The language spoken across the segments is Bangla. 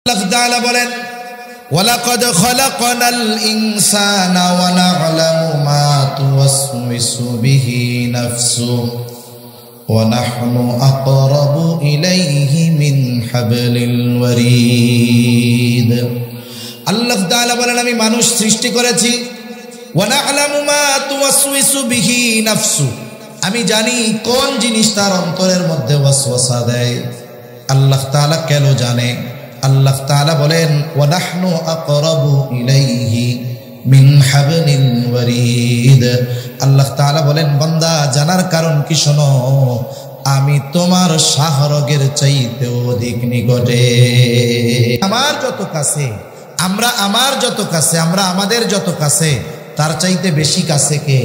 আল্লাহ তাআলা বলেন ওয়ালাকাদ খালাকনাল ইনসানা ওয়া না'লামু মা তুওয়াসওয়িসু বিহি নাফসুহু ওয়া নাহনু আকরাবু ইলাইহি মিন হাবলিল ওয়ারিদ। আল্লাহ তাআলা বলেন আমি মানুষ সৃষ্টি করেছি, ওয়া না'লামু মা তুওয়াসওয়িসু বিহি নাফসুহু, আমি জানি কোন জিনিস তার অন্তরের মধ্যে ওয়াসওয়াসা দেয়। আল্লাহ তাআলা কেন জানে? আল্লাহ তাআলা বলেন ওয়া নাহনু আকরাবু ইলাইহি মিন হাবলিল ওয়ারিদ। আল্লাহ তাআলা বলেন বান্দা জানার কারণ কি শোনো, আমি তোমার শাহরগের চাইতে অধিক নিকটে। আমার যত কাছে আমরা আমাদের যত কাছে তার চাইতে বেশি কাছে কে?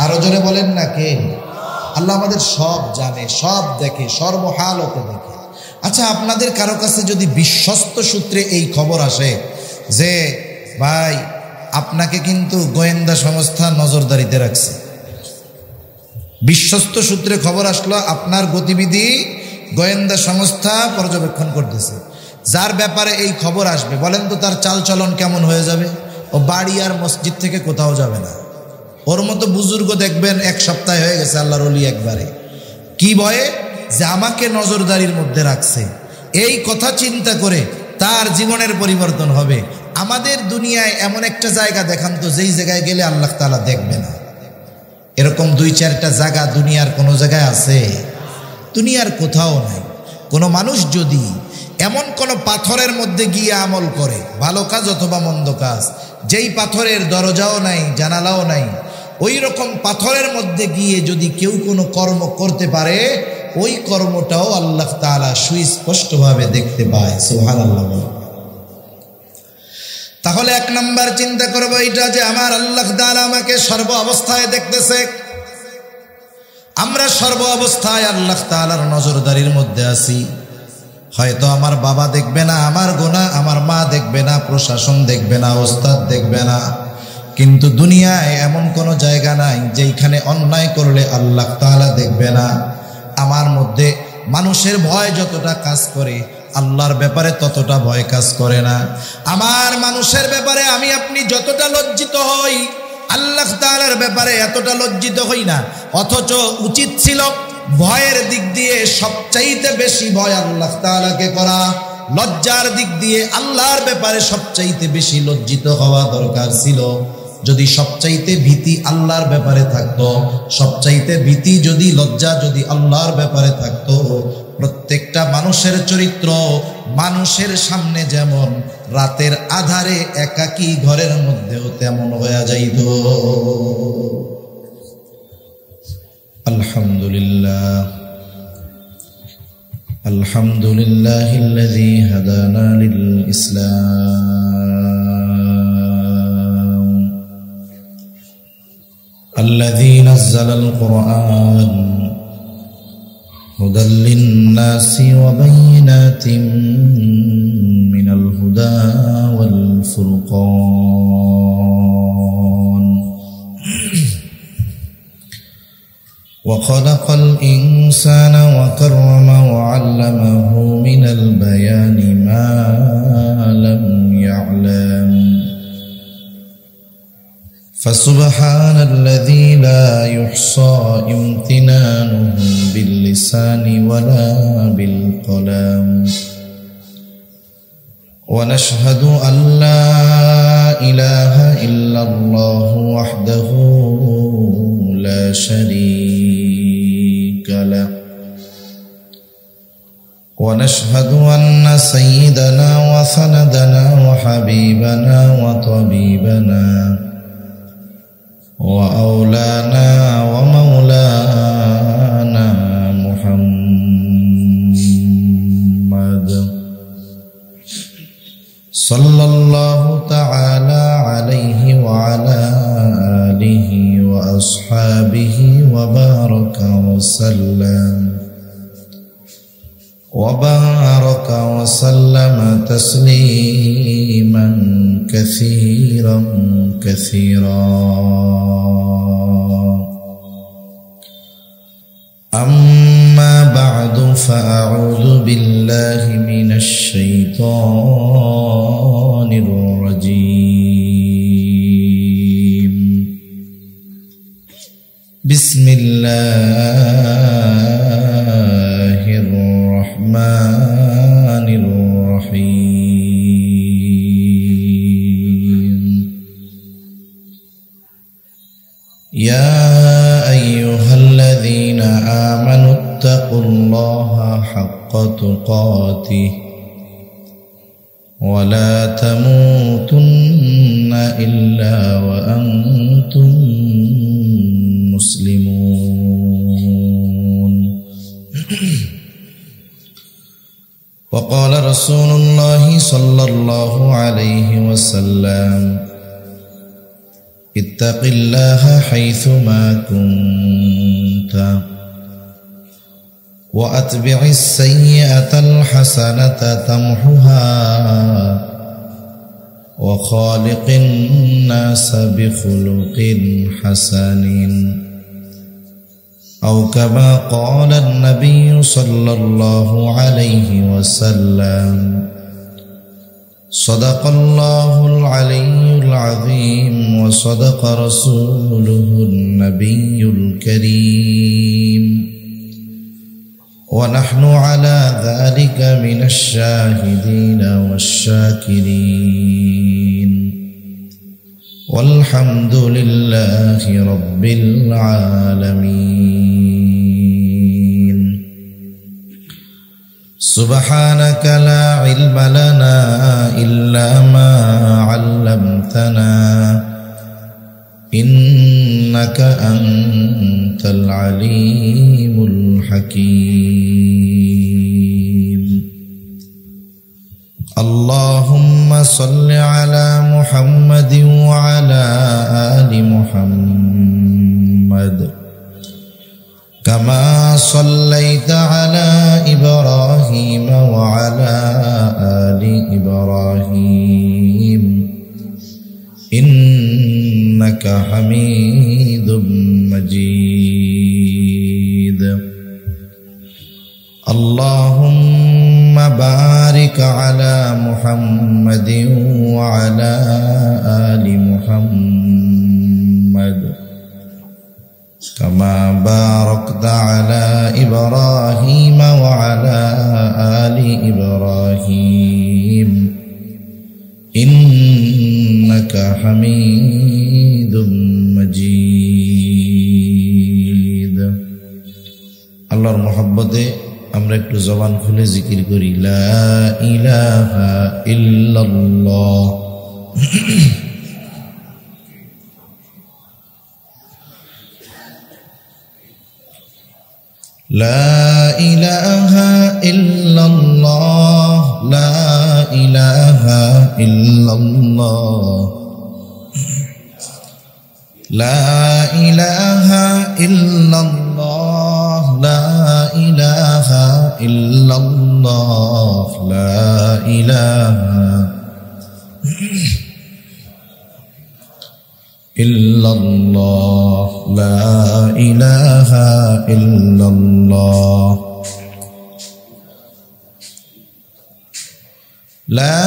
আরো জোরে বলেন না কে? আল্লাহ আমাদের সব জানে, সব দেখে, সর্বহালতে দেখে। আচ্ছা, আপনাদের কারো কাছে যদি বিশ্বস্ত সূত্রে এই খবর আসে যে ভাই আপনাকে কিন্তু গোয়েন্দা সংস্থা নজরদারিতে রাখছে, বিশ্বস্ত সূত্রে খবর আসলো আপনার গতিবিধি গোয়েন্দা সংস্থা পর্যবেক্ষণ করতেছে, যার ব্যাপারে এই খবর আসবে, বলেন তো তার চালচলন কেমন হয়ে যাবে? ও বাড়ি আর মসজিদ থেকে কোথাও যাবে না। ওর মতো বুজুর্গ দেখবেন এক সপ্তাহ হয়ে গেছে আল্লাহর ওলি একবারে, কি ভয়ে যে আমাকে নজরদারির মধ্যে রাখছে, এই কথা চিন্তা করে তার জীবনের পরিবর্তন হবে। আমাদের দুনিয়ায় এমন একটা জায়গা দেখান তো যেই জায়গায় গেলে আল্লাহ তাআলা দেখবে না। এরকম 2-4টা জায়গা দুনিয়ার কোনো জায়গায় আছে? দুনিয়ার কোথাও নাই। কোনো মানুষ যদি এমন কোনো পাথরের মধ্যে গিয়ে আমল করে, ভালো কাজ অথবা মন্দ কাজ, যেই পাথরের দরজাও নাই জানালাও নাই, ওই রকম পাথরের মধ্যে গিয়ে যদি কেউ কোনো কর্ম করতে পারে, ওই কর্মটাও আল্লাহ তাআলা সুস্পষ্টভাবে দেখতে পায়। সুবহানাল্লাহ। তাহলে 1 নাম্বার চিন্তা করবো এটা যে আমার আল্লাহ তাআলা আমাকে সর্ব অবস্থায় দেখতেছে। আমরা সর্ব অবস্থায় আল্লাহ তাআলার নজরদারির মধ্যে আছি। হয়তো আমার বাবা দেখবে না আমার গুনাহ, আমার মা দেখবে না, প্রশাসন দেখবে না, ওস্তাদ দেখবে না, কিন্তু দুনিয়ায় এমন কোনো জায়গা নাই যেখানে অন্যায় করলে আল্লাহ তাআলা দেখবে না। আমার মধ্যে মানুষের ভয় যতটা কাজ করে, আল্লাহর ব্যাপারে ততটা ভয় কাজ করে না। আমার মানুষের ব্যাপারে আমি আপনি যতটা লজ্জিত হই, আল্লাহ তাআলার ব্যাপারে এতটা লজ্জিত হই না। অথচ উচিত ছিল ভয়ের দিক দিয়ে সবচাইতে বেশি ভয় আল্লাহ তাআলাকে করা, লজ্জার দিক দিয়ে আল্লাহর ব্যাপারে সবচাইতে বেশি লজ্জিত হওয়া দরকার ছিল। যদি সবচাইতে ভীতি আল্লাহর ব্যাপারে থাকতো, সবচাইতে ভীতি যদি লজ্জা যদি আল্লাহর ব্যাপারে থাকতো, প্রত্যেকটা মানুষের চরিত্র মানুষের সামনে যেমন রাতের আধারে একাকী ঘরের মধ্যেও তেমন হয়ে যাইত। আলহামদুলিল্লাহ, আলহামদুলিল্লাহিল্লাযী হাদানা লিল ইসলাম الذي نزل القرآن هدى للناس وبينات من الهدى والفرقان وخلق الإنسان وكرمه وعلمه من البيان ما لم يعلم فسبحان الذي لا يحصى امتنانه باللسان ولا بالقلم ونشهد أن لا إله إلا الله وحده لا شريك له ونشهد أن سيدنا وسندنا وحبيبنا وطبيبنا وأولانا ومولانا محمد صلى الله تعالى عليه وعلى آله وأصحابه وبارك وسلم تسليما كثيرا كثيرا أما بعد فأعوذ بالله من الشيطان الرجيم بسم الله الرحمن الرحيم يا أيها الذين آمنوا اتقوا الله حق تقاته ولا تموتن إلا وأنتم مسلمون وقال رسول الله صلى الله عليه وسلم اتق الله حيثما كنت وأتبع السيئة الحسنة تمحها وخالق الناس بخلق حسن أو كما قال النبي صلى الله عليه وسلم صدق الله العلي العظيم وصدق رسوله النبي الكريم ونحن على ذلك من الشاهدين والشاكرين والحمد لله رب العالمين سبحانك لا علم لنا إلا ما علمتنا إنك أنت العليم الحكيم اللهم صل على محمد وعلى آل محمد كما صليت على إبراهيم وعلى آل إبراهيم إنك حميد مجيد اللهم بارك على محمد وعلى آل محمد كما باركت على إبراهيم وعلى آل إبراهيم إنك حميد مجيد আল্লাহর মহব্বতে আমরা একটু জবান খুলে জিকির করি লা ইলাহা ইল্লাল্লাহ لا إله إلا الله لا إله إلا الله لا إله إلا الله لا إله إلا الله لا إله إلا الله لا إله إلا الله لا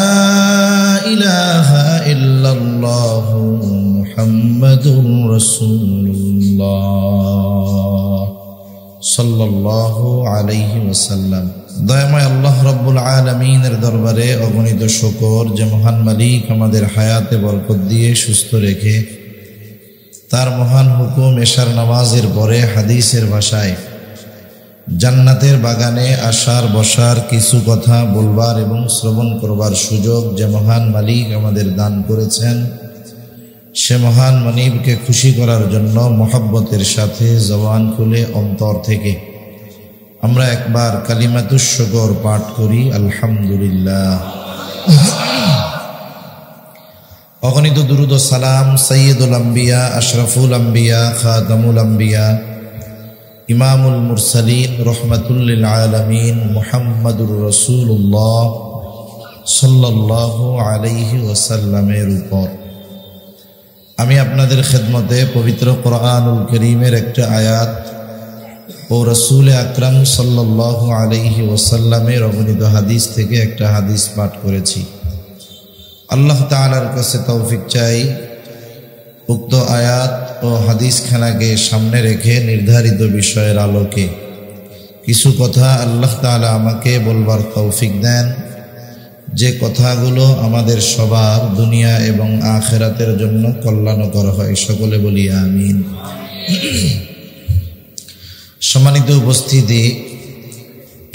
إله إلا الله محمد رسول الله صلى الله عليه وسلم দয়াময় আল্লাহ রব্বুল আলামিনের দরবারে অগণিত শুকর যে মহান মালিক আমাদের হায়াতে বরকত দিয়ে সুস্থ রেখে তার মহান হুকুম এশার নামাজের পরে হাদিসের ভাষায় জান্নাতের বাগানে আসার বসার কিছু কথা বলবার এবং শ্রবণ করবার সুযোগ যে মহান মালিক আমাদের দান করেছেন সে মহান মালিককে খুশি করার জন্য মহব্বতের সাথে জবান খুলে অন্তর থেকে আমরা একবার কালিমাতুশ শুকর পাঠ করি আলহামদুলিল্লাহ। অগণিত দুরুদ ও সালাম সাইয়্যিদুল আম্বিয়া আশরাফুল আম্বিয়া খাতামুল আম্বিয়া ইমামুল মুরসালিন রহমাতুল লিল আলামিন মুহাম্মাদুর রাসূলুল্লাহ সাল্লাল্লাহু আলাইহি ওয়াসাল্লামের উপর। আমি আপনাদের খেদমতে পবিত্র কোরআনুল কারীমের একটা আয়াত ও রাসূল আকরাম সাল্লাল্লাহু আলাইহি ওয়াসাল্লামের অবনীত হাদিস থেকে একটা হাদিস পাঠ করেছি। আল্লাহ তাআলার কাছে তৌফিক চাই উক্ত আয়াত ও হাদিস খানাকে সামনে রেখে নির্ধারিত বিষয়ের আলোকে কিছু কথা আল্লাহ তাআলা আমাকে বলবার তৌফিক দেন, যে কথাগুলো আমাদের সবার দুনিয়া এবং আখিরাতের জন্য কল্যাণকর হয়। সকলে বলি আমিন। সম্মানিত উপস্থিতি,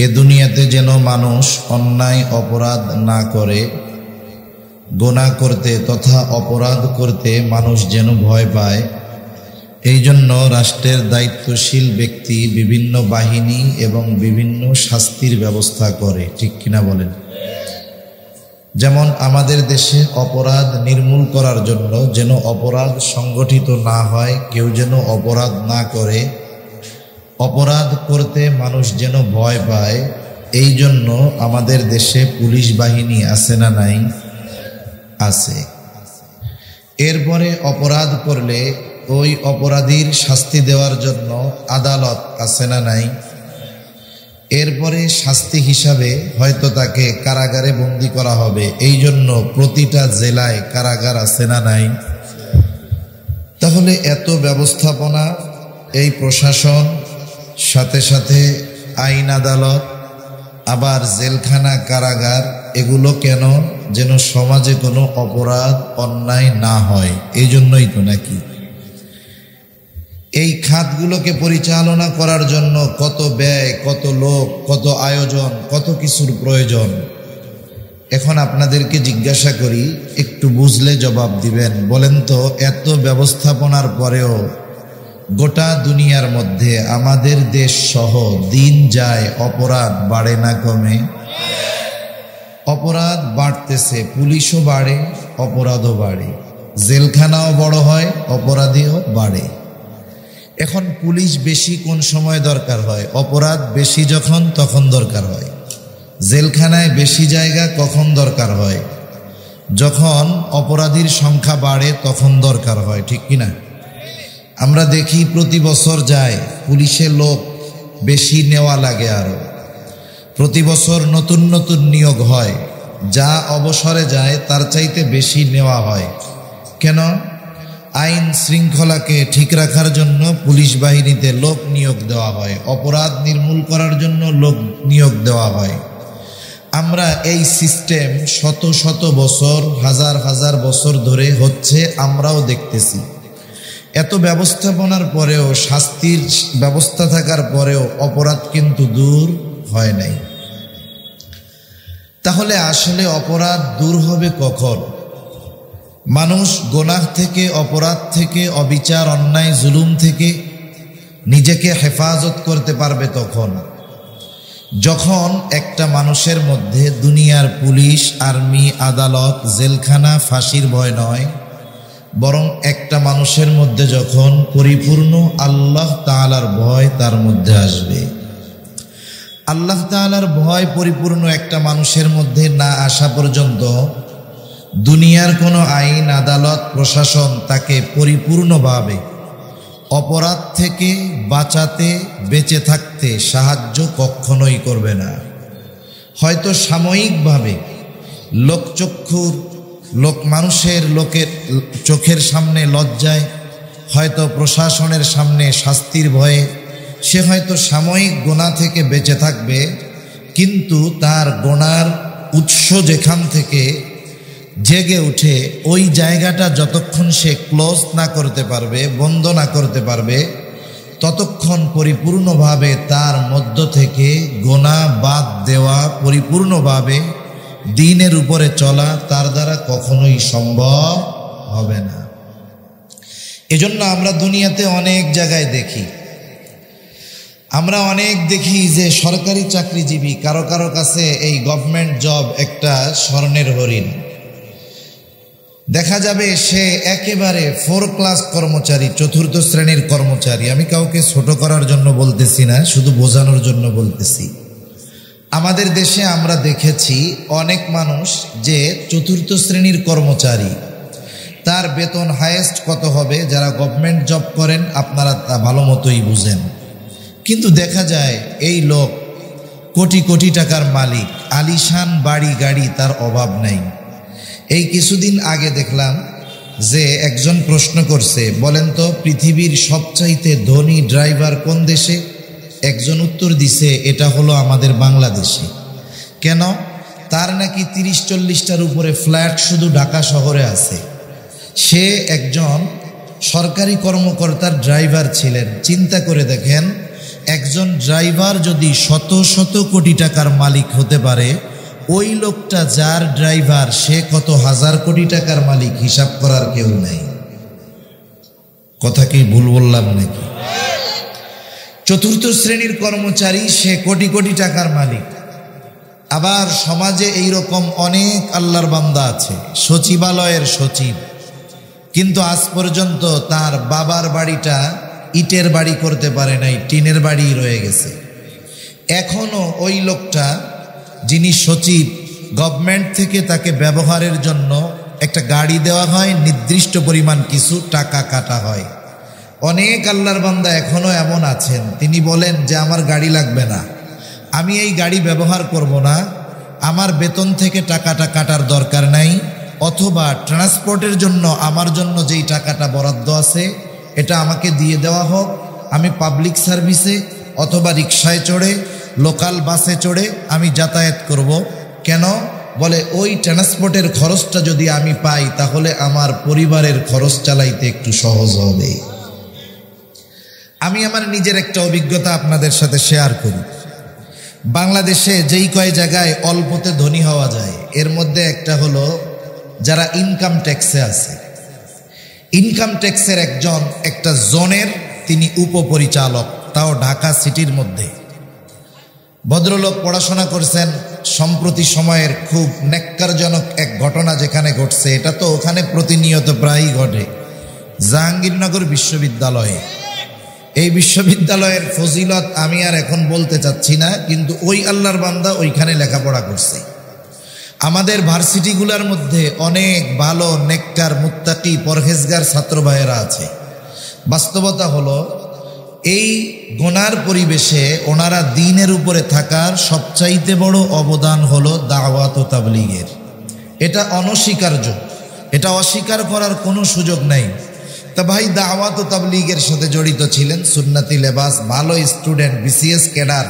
এ দুনিয়াতে যেন মানুষ অন্যায় অপরাধ না করে, গুনাহ করতে তথা অপরাধ করতে মানুষ যেন ভয় পায়, এই জন্য রাষ্ট্রের দায়িত্বশীল ব্যক্তি বিভিন্ন বাহিনী এবং বিভিন্ন শাস্তির ব্যবস্থা করে। ঠিক কিনা বলেন? যেমন আমাদের দেশে অপরাধ নির্মূল করার জন্য যেন অপরাধ সংগঠিত না হয়, কেউ যেন অপরাধ না করে, অপরাধ করতে মানুষ যেন ভয় পায়, এই জন্য আমাদের দেশে পুলিশ বাহিনী আছে না নাই? আছে। এরপরে অপরাধ করলে ওই অপরাধীর শাস্তি দেওয়ার জন্য আদালত আছে না নাই? এরপরে শাস্তি হিসাবে হয়তো তাকে কারাগারে বন্দী করা হবে, এই জন্য প্রতিটা জেলায় কারাগার আছে না নাই? তাহলে এত ব্যবস্থাপনা, এই প্রশাসন, সাথে সাথে আইন আদালত, আবার জেলখানা, কারাগার, এগুলো কেন? যেন সমাজে কোনো অপরাধ অন্যায় না হয়, এই জন্যই তো নাকি? এই খাতগুলোকে পরিচালনা করার জন্য কত ব্যয়, কত লোক, কত আয়োজন, কত কিছুর প্রয়োজন। এখন আপনাদেরকে জিজ্ঞাসা করি, একটু বুঝলে জবাব দিবেন। বলেন তো, এত ব্যবস্থাপনার পরেও গোটা দুনিয়ার মধ্যে আমাদের দেশ সহ দিন যায়, অপরাধ বাড়ে না কমে? অপরাধ বাড়তেছে, পুলিশও বাড়ে, অপরাধও বাড়ে, জেলখানাও বড় হয়, অপরাধীও বাড়ে। এখন পুলিশ বেশি কোন সময় দরকার হয়? অপরাধ বেশি যখন, তখন দরকার হয়। জেলখানায় বেশি জায়গা কখন দরকার হয়? যখন অপরাধীর সংখ্যা বাড়ে তখন দরকার হয়। ঠিক কিনা? আমরা দেখি প্রতি বছর যায়, পুলিশের লোক বেশি নেওয়া লাগে, আরো প্রতি বছর নতুন নতুন নিয়োগ হয়, যা অবসরে যায় তার চাইতে বেশি নেওয়া হয়। কেন? আইন শৃঙ্খলাকে ঠিক রাখার জন্য পুলিশ বাহিনীতে লোক নিয়োগ দেওয়া হয়, অপরাধ নির্মূল করার জন্য লোক নিয়োগ দেওয়া হয়। আমরা এই সিস্টেম শত শত বছর, হাজার হাজার বছর ধরে হচ্ছে, আমরাও দেখতেছি। এত ব্যবস্থাপনার পরেও, শাস্তির ব্যবস্থা থাকার পরেও অপরাধ কিন্তু দূর হয় নাই। তাহলে আসলে অপরাধ দূর হবে কখন? মানুষ গুনাহ থেকে, অপরাধ থেকে, অবিচার, অন্যায়, জুলুম থেকে নিজেকে হেফাজত করতে পারবে তখন, যখন একটা মানুষের মধ্যে দুনিয়ার পুলিশ, আর্মি, আদালত, জেলখানা, ফাঁসির ভয় নয়, বরং একটা মানুষের মধ্যে যখন পরিপূর্ণ আল্লাহ তাআলার ভয় তার মধ্যে আসবে। আল্লাহ তাআলার ভয় পরিপূর্ণ একটা মানুষের মধ্যে না আসা পর্যন্ত দুনিয়ার কোনো আইন, আদালত, প্রশাসন তাকে পরিপূর্ণভাবে অপরাধ থেকে বাঁচাতে, বেঁচে থাকতে সাহায্য কখনোই করবে না। হয়তো সাময়িকভাবে মানুষের লোকের চোখের সামনে লজ্জায়, হয়তো প্রশাসনের সামনে শাস্তির ভয়ে সে হয়তো সাময়িক গুনাহ থেকে বেঁচে থাকবে, কিন্তু তার গুনার উৎস যেখান থেকে জেগে উঠে, ওই জায়গাটা যতক্ষণ সে ক্লোজ না করতে পারবে, বন্ধ না করতে পারবে, ততক্ষণ পরিপূর্ণভাবে তার মধ্য থেকে গুনাহ বাদ দেওয়া, পরিপূর্ণভাবে দ্বীনের উপরে চলা তার দ্বারা কখনোই সম্ভব হবে না। এজন্য আমরা দুনিয়াতে অনেক জায়গায় দেখি, আমরা অনেক দেখি যে সরকারি চাকরিজীবী, কারো কারো কাছে এই গভর্নমেন্ট জব একটা স্বর্ণের হরিণ। দেখা যাবে সে একেবারে 4 ক্লাস কর্মচারী, 4র্থ শ্রেণীর কর্মচারী। আমি কাউকে ছোট করার জন্য বলতেছি না, শুধু বোঝানোর জন্য বলতেছি। আমাদের দেশে আমরা দেখেছি অনেক মানুষ যে 4র্থ শ্রেণীর কর্মচারী, তার বেতন হাইয়েস্ট কত হবে? যারা গভর্নমেন্ট জব করেন আপনারা তা ভালো মতোই বুঝেন। কিন্তু দেখা যায় এই লোক কোটি কোটি টাকার মালিক, আলিশান বাড়ি গাড়ি তার অভাব নাই। এই কিছুদিন আগে দেখলাম যে একজন প্রশ্ন করছে, বলেন তো পৃথিবীর সবচাইতে ধনী ড্রাইভার কোন দেশে? একজন উত্তর দিছে এটা হলো আমাদের বাংলাদেশে। কেন? তার নাকি 30-40টার উপরে ফ্ল্যাট শুধু ঢাকা শহরে আছে। সে একজন সরকারি কর্মকর্তার ড্রাইভার ছিলেন। চিন্তা করে দেখেন, একজন ড্রাইভার যদি শত শত কোটি টাকার মালিক হতে পারে, ওই লোকটা যার ড্রাইভার সে কত হাজার কোটি টাকার মালিক, হিসাব করার কেউ নাই। কথা কি ভুল বললাম নাকি? চতুর্থ শ্রেণীর কর্মচারী, সে কোটি কোটি টাকার মালিক। আবার সমাজে এইরকম অনেক আল্লাহর বান্দা আছে, সচিবালয়ের সচিব, কিন্তু আজ পর্যন্ত তার বাবার বাড়িটা ইটের বাড়ি করতে পারে নাই, টিনের বাড়ি রয়ে গেছে। এখনো ওই লোকটা যিনি সচিব, গভর্নমেন্ট থেকে তাকে ব্যবহারের জন্য একটা গাড়ি দেওয়া হয়, নির্দিষ্ট পরিমাণ কিছু টাকা কাটা হয়। অনেক আল্লাহর বান্দা এখনো এমন আছেন, তিনি বলেন যে আমার গাড়ি লাগবে না, আমি এই গাড়ি ব্যবহার করব না, আমার বেতন থেকে টাকাটা কাটার দরকার নাই, অথবা ট্রান্সপোর্টের জন্য আমার জন্য যেই টাকাটা বরাদ্দ আছে এটা আমাকে দিয়ে দেওয়া হোক, আমি পাবলিক সার্ভিসে অথবা রিক্সায় চড়ে, লোকাল বাসে চড়ে আমি যাতায়াত করব। কেন? বলে ওই ট্রান্সপোর্টের খরচটা যদি আমি পাই তাহলে আমার পরিবারের খরচ চালাইতে একটু সহজ হবে। আমি আমার নিজের একটা অভিজ্ঞতা আপনাদের সাথে শেয়ার করি। বাংলাদেশে যেই কয় জায়গায় অল্পতে ধনী হওয়া যায়, এর মধ্যে একটা হলো যারা ইনকাম ট্যাক্সে আছে। ইনকাম ট্যাক্সের একটা জোনের তিনি উপপরিচালক, তাও ঢাকা সিটির মধ্যে। ভদ্রলোক পড়াশোনা করছেন। সম্প্রতি সময়ের খুব ন্যাক্কারজনক এক ঘটনা যেখানে ঘটছে, এটা তো ওখানে প্রতিনিয়ত প্রায়ই ঘটে, জাহাঙ্গীরনগর বিশ্ববিদ্যালয়ে। এই বিশ্ববিদ্যালয়ের ফজিলত আমি আর এখন বলতে চাচ্ছি না, কিন্তু ওই আল্লাহর বান্দা ওইখানে লেখাপড়া করছে। আমাদের ভার্সিটিগুলোর মধ্যে অনেক ভালো নেককার মুত্তাকি পরহেজগার ছাত্র ভাইয়েরা আছে। বাস্তবতা হলো এই গোনার পরিবেশে ওনারা দ্বীনের উপরে থাকার সবচাইতে বড় অবদান হলো দাওয়াত ও তাবলীগের। এটা অনস্বীকার্য, এটা অস্বীকার করার কোনো সুযোগ নেই। তা ভাই দাওয়াত ও তাবলীগের সাথে জড়িত ছিলেন, সুন্নতি লেবাস, ভালো স্টুডেন্ট, বিসিএস ক্যাডার।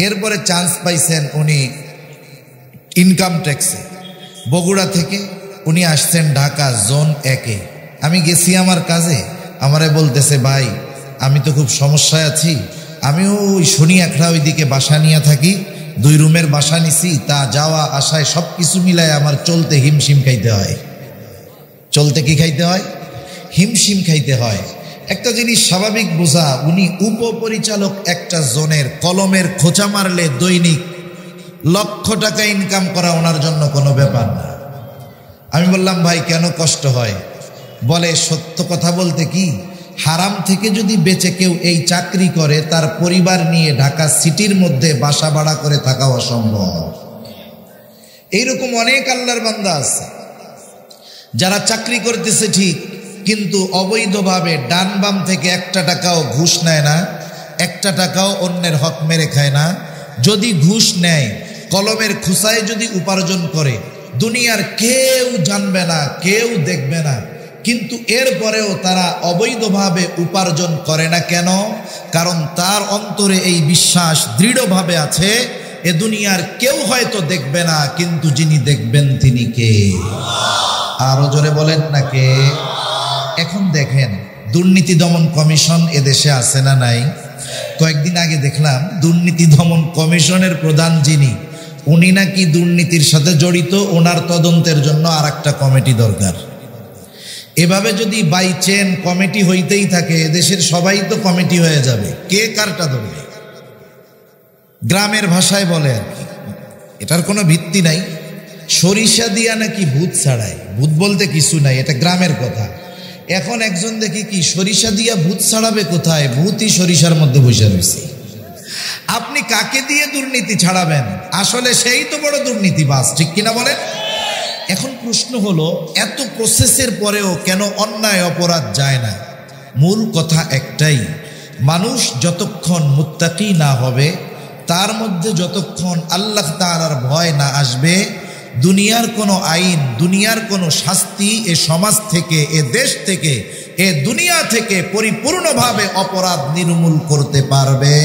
এরপরে চান্স পাইছেন উনি ইনকাম ট্যাক্সে। বগুড়া থেকে উনি আসছেন ঢাকা জোন 1-এ। আমি গেছি আমার কাজে, আমারে বলতেছে ভাই আমি তো খুব সমস্যায় আছি, আমিও ওই শনি একরা ওইদিকে বাসা নিয়ে থাকি, 2 রুমের বাসা নিছি, তা যাওয়া আসায় সব কিছু মিলায় আমার চলতে হিমশিম খাইতে হয়। চলতে কি খাইতে হয়? হিমশিম খাইতে হয়। একটা জিনিস স্বাভাবিক বোঝা, উনি উপপরিচালক একটা জোনের, কলমের খোঁচা মারলে দৈনিক লক্ষ টাকা ইনকাম করা ওনার জন্য কোনো ব্যাপার না। আমি বললাম ভাই কেন কষ্ট হয়? বলে সত্য কথা বলতে কি, হারাম থেকে যদি বেঁচে কেউ এই চাকরি করে, তার পরিবার নিয়ে ঢাকা সিটির মধ্যে বাসা ভাড়া করে থাকা অসম্ভব। এইরকম অনেক আল্লাহর বান্দা আছে যারা চাকরি করতেছে ঠিক, কিন্তু অবৈধভাবে ডান বাম থেকে একটা টাকাও ঘুষ নেয় না, একটা টাকাও অন্যের হক মেরে খায় না। যদি ঘুষ নেয়, কলমের খুসায় যদি উপার্জন করে, দুনিয়ার কেউ জানবে না, কেউ দেখবে না, কিন্তু এরপরেও তারা অবৈধভাবে উপার্জন করে না। কেন? কারণ তার অন্তরে এই বিশ্বাস দৃঢ়ভাবে আছে, এ দুনিয়ার কেউ হয়তো দেখবে না, কিন্তু যিনি দেখবেন তিনি কে? আরো জোরে বলেন না কে? এখন দেখেন, দুর্নীতি দমন কমিশন এদেশে আছে না নাই? কয়েকদিন আগে দেখলাম দুর্নীতি দমন কমিশনের প্রধান যিনি, উনি নাকি দুর্নীতির সাথে জড়িত, ওনার তদন্তের জন্য আর একটা কমিটি দরকার। এভাবে যদি বাই চেন কমিটি হইতেই থাকে, দেশের সবাই তো কমিটি হয়ে যাবে, কে কারটা ধরবে? গ্রামের ভাষায় বলে আর কি, এটার কোনো ভিত্তি নাই, সরিষা দিয়া নাকি ভূত ছাড়ায়। ভূত বলতে কিছু নাই, এটা গ্রামের কথা। এখন একজন দেখি কি সরিষা দিয়া ভূত ছাড়াবে কোথায়? ভূতই সরিষার মধ্যে বসে রয়েছে। আপনি কাকে দিয়ে দুর্নীতি ছাড়াবেন? আসলে সেই তো বড় দুর্নীতিবাজ, ঠিক কিনা বলেন? এখন প্রশ্ন হলো, এত প্রসেসের পরেও কেন অন্যায় অপরাধ যায় না? মূল কথা একটাই, মানুষ যতক্ষণ মুত্তাকি না হবে, তার মধ্যে যতক্ষণ আল্লাহ তাআলার ভয় না আসবে, দুনিয়ার কোনো আইন, দুনিয়ার কোনো শাস্তি এ সমাজ থেকে, এ দেশ থেকে, এ দুনিয়া থেকে পরিপূর্ণভাবে অপরাধ নির্মূল করতে পারবে।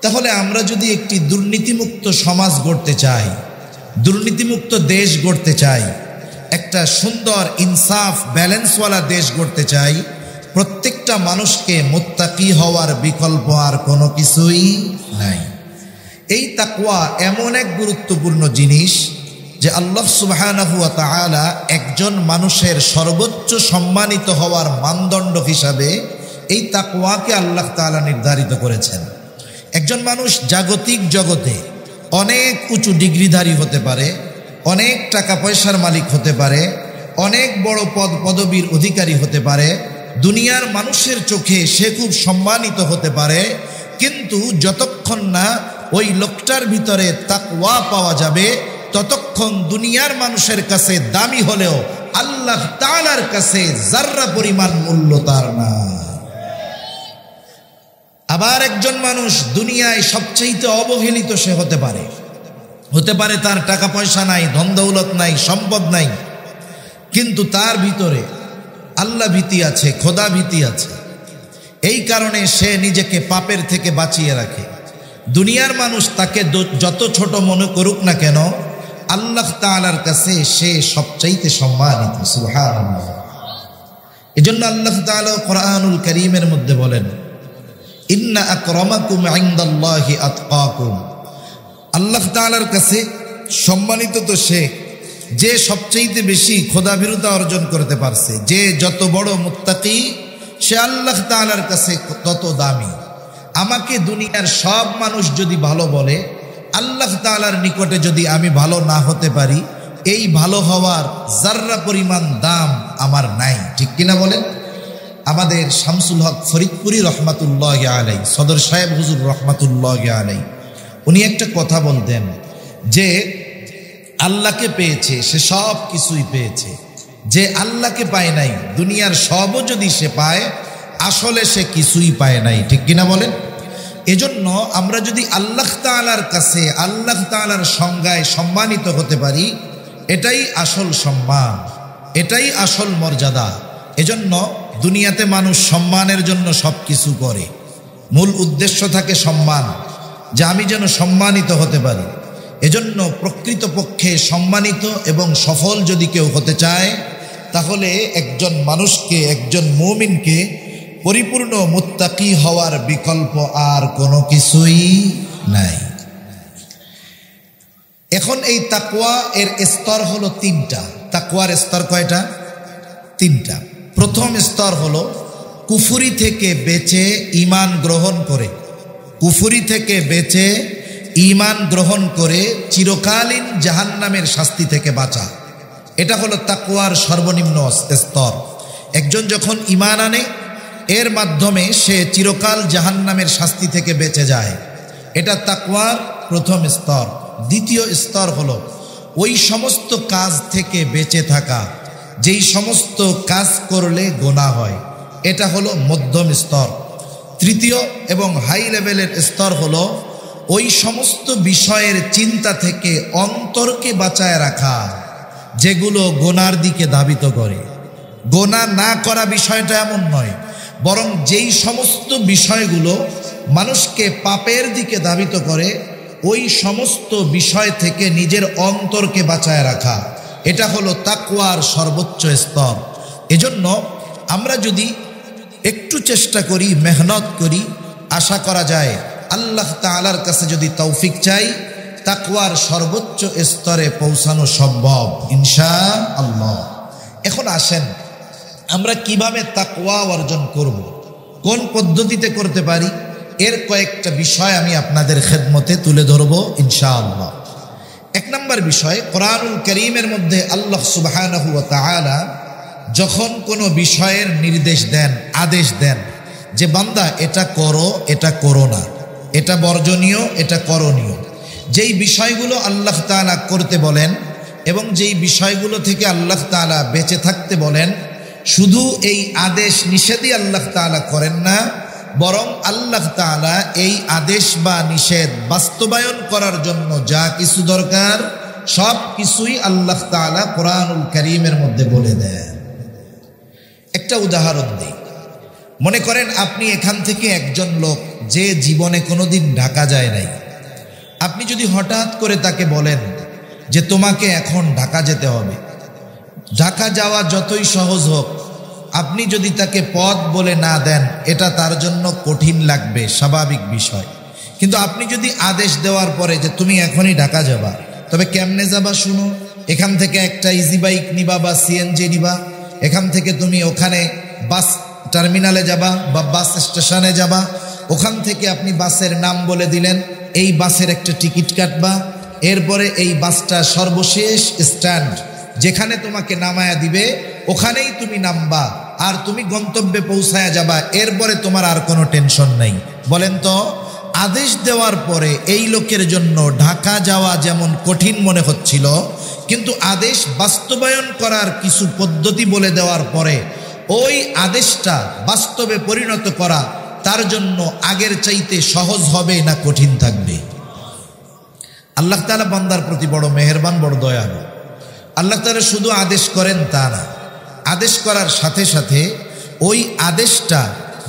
তাহলে আমরা যদি একটি দুর্নীতিমুক্ত সমাজ গড়তে চাই, দুর্নীতিমুক্ত দেশ গড়তে চাই, একটা সুন্দর ইনসাফ ব্যালেন্সওয়ালা দেশ গড়তে চাই, প্রত্যেকটা মানুষকে মুত্তাকি হওয়ার বিকল্প আর কোনো কিছুই নাই। এই তাকওয়া এমন এক গুরুত্বপূর্ণ জিনিস যে আল্লাহ সুবহানাহু ওয়া তাআলা একজন মানুষের সর্বোচ্চ সম্মানিত হওয়ার মানদণ্ড হিসাবে এই তাকওয়াকে আল্লাহ তাআলা নির্ধারিত করেছেন। একজন মানুষ জাগতিক জগতে অনেক উঁচু ডিগ্রিধারী হতে পারে, অনেক টাকা পয়সার মালিক হতে পারে, অনেক বড় পদ পদবীর অধিকারী হতে পারে, দুনিয়ার মানুষের চোখে সে খুব সম্মানিত হতে পারে, কিন্তু যতক্ষণ না ওই লোকটার ভিতরে তাকওয়া পাওয়া যাবে, ততক্ষণ দুনিয়ার মানুষের কাছে দামি হলেও আল্লাহ তাআলার কাছে যাররা পরিমাণ মূল্য তার না। আবার একজন মানুষ দুনিয়ায় সবচেয়ে অবহেলিত সে হতে পারে, তার টাকা পয়সা নাই, ধন দৌলত নাই, সম্পদ নাই, কিন্তু তার ভিতরে আল্লাহ ভীতি আছে, খোদা ভীতি আছে। এই কারণে সে নিজেকে পাপের থেকে বাঁচিয়ে রাখে। দুনিয়ার মানুষ তাকে যত ছোট মনে করুক না কেন, আল্লাহ তাআলার কাছে সে সবচাইতে সম্মানিত। সুবহানাল্লাহ। এজন্য আল্লাহ তাআলা কোরআনুল কারীমের মধ্যে বলেন, ইন্না আকরামাকুম ইনদাল্লাহি আতকাকুম। আল্লাহ তাআলার কাছে সম্মানিত তো সে যে সবচেয়ে বেশি খোদাভীরুতা অর্জন করতে পারছে। যে যত বড় মুত্তাকি সে আল্লাহ তাআলার কাছে তত দামি। আমাকে দুনিয়ার সব মানুষ যদি ভালো বলে, আল্লাহ তাআলার নিকটে যদি আমি ভালো না হতে পারি, এই ভালো হওয়ার যাররা পরিমাণ দাম আমার নাই। ঠিক কিনা বলেন? আমাদের শামসুল হক ফরিদপুরি রহমাতুল্লাহ আলাই, সদর সাহেব হুজুর রহমাতুল্লাহ আলাই, উনি একটা কথা বলতেন যে আল্লাহকে পেয়েছে সে সব কিছুই পেয়েছে, যে আল্লাহকে পায় নাই, দুনিয়ার সবও যদি সে পায়, আসলে সে কিছুই পায় নাই। ঠিক কিনা বলেন? এজন্য আমরা যদি আল্লাহ তাআলার কাছে, আল্লাহ তাআলার সংজ্ঞায় সম্মানিত হতে পারি, এটাই আসল সম্মান, এটাই আসল মর্যাদা। এজন্য দুনিয়াতে মানুষ সম্মানের জন্য সব কিছু করে, মূল উদ্দেশ্য থাকে সম্মান, যে আমি যেন সম্মানিত হতে পারি। এজন্য প্রকৃতপক্ষে সম্মানিত এবং সফল যদি কেউ হতে চায়, তাহলে একজন মানুষকে, একজন মুমিনকে পরিপূর্ণ মুত্তাকি হওয়ার বিকল্প আর কোনো কিছুই নাই। এখন এই তাকওয়া এর স্তর হলো তিনটা। তাকওয়ার স্তর কয়টা? তিনটা। প্রথম স্তর হলো কুফরি থেকে বেঁচে ঈমান গ্রহণ করে, কুফরি থেকে বেঁচে ঈমান গ্রহণ করে চিরকালীন জাহান্নামের শাস্তি থেকে বাঁচা। এটা হলো তাকওয়ার সর্বনিম্ন স্তর। একজন যখন ঈমান আনে, এর মাধ্যমে সে চিরকাল জাহান্নামের শাস্তি থেকে বেঁচে যায়। এটা তাকওয়ার প্রথম স্তর। দ্বিতীয় স্তর হলো ওই সমস্ত কাজ থেকে বেঁচে থাকা যেই সমস্ত কাজ করলে গুনাহ হয়, এটা হলো মধ্যম স্তর। তৃতীয় এবং হাই লেভেলের স্তর হলো ওই সমস্ত বিষয়ের চিন্তা থেকে অন্তরকে বাঁচায় রাখা যেগুলো গুনার দিকে ধাবিত করে। গুনাহ না করা বিষয়টা এমন নয়, বরং যেই সমস্ত বিষয়গুলো মানুষকে পাপের দিকে ধাবিত করে, ওই সমস্ত বিষয় থেকে নিজের অন্তরকে বাঁচায় রাখা, এটা হলো তাকওয়ার সর্বোচ্চ স্তর। এজন্য আমরা যদি একটু চেষ্টা করি, মেহনত করি, আশা করা যায় আল্লাহ তাআলার কাছে যদি তৌফিক চাই, তাকওয়ার সর্বোচ্চ স্তরে পৌঁছানো সম্ভব ইনশাআল্লাহ। এখন আসেন আমরা কিভাবে তাকওয়া অর্জন করব, কোন পদ্ধতিতে করতে পারি, এর কয়েকটা বিষয় আমি আপনাদের খেদমতে তুলে ধরব ইনশাআল্লাহ। এক নম্বর বিষয়, কোরআনুল কারীমের মধ্যে আল্লাহ সুবহানাহু ওয়া তাআলা যখন কোনো বিষয়ের নির্দেশ দেন, আদেশ দেন যে বান্দা এটা করো, এটা করো না, এটা বর্জনীয়, এটা করণীয়, যেই বিষয়গুলো আল্লাহ তাআলা করতে বলেন এবং যেই বিষয়গুলো থেকে আল্লাহ তাআলা বেঁচে থাকতে বলেন, শুধু এই আদেশ নিষেধই আল্লাহ তাআলা করেন না, বরং আল্লাহ তাআলা এই আদেশ বা নিষেধ বাস্তবায়ন করার জন্য যা কিছু দরকার সব কিছুই আল্লাহ তাআলা কোরআনুল কারীমের মধ্যে বলে দেন। একটা উদাহরণ দিই। মনে করেন আপনি এখান থেকে একজন লোক যে জীবনে কোনোদিন ঢাকা যায় নাই, আপনি যদি হঠাৎ করে তাকে বলেন যে তোমাকে এখন ঢাকা যেতে হবে, ঢাকা যাওয়া যতই সহজ হোক, আপনি যদি তাকে পথ বলে না দেন এটা তার জন্য কঠিন লাগবে, স্বাভাবিক বিষয়। কিন্তু আপনি যদি আদেশ দেওয়ার পরে যে তুমি এখনই ঢাকা যাবা, তবে কেমনে যাবা শুনো, এখান থেকে একটা ইজি বাইক নিবা বা সিএনজি নিবা, এখান থেকে তুমি ওখানে বাস টার্মিনালে যাবা বা বাস স্টেশনে যাবা, ওখান থেকে আপনি বাসের নাম বলে দিলেন, এই বাসের একটা টিকিট কাটবা, এরপরে এই বাসটা সর্বশেষ স্ট্যান্ড যেখানে তোমাকে নামায়া দিবে ওখানেই তুমি নামবা, আর তুমি গন্তব্যে পৌঁছায়া যাবা, এরপরে তোমার আর কোনো টেনশন নেই। বলেন তো, আদেশ দেওয়ার পরে এই লোকের জন্য ঢাকা যাওয়া যেমন কঠিন মনে হচ্ছিল, কিন্তু আদেশ বাস্তবায়ন করার কিছু পদ্ধতি বলে দেওয়ার পরে ওই আদেশটা বাস্তবে পরিণত করা তার জন্য আগের চাইতে সহজ হবে না কঠিন থাকবে? আল্লাহ তাআলা বান্দার প্রতি বড় মেহেরবান, বড় দয়ালু। আল্লাহ তাআলা শুধু আদেশ করেন তা না, আদেশ করার সাথে সাথে ওই আদেশটা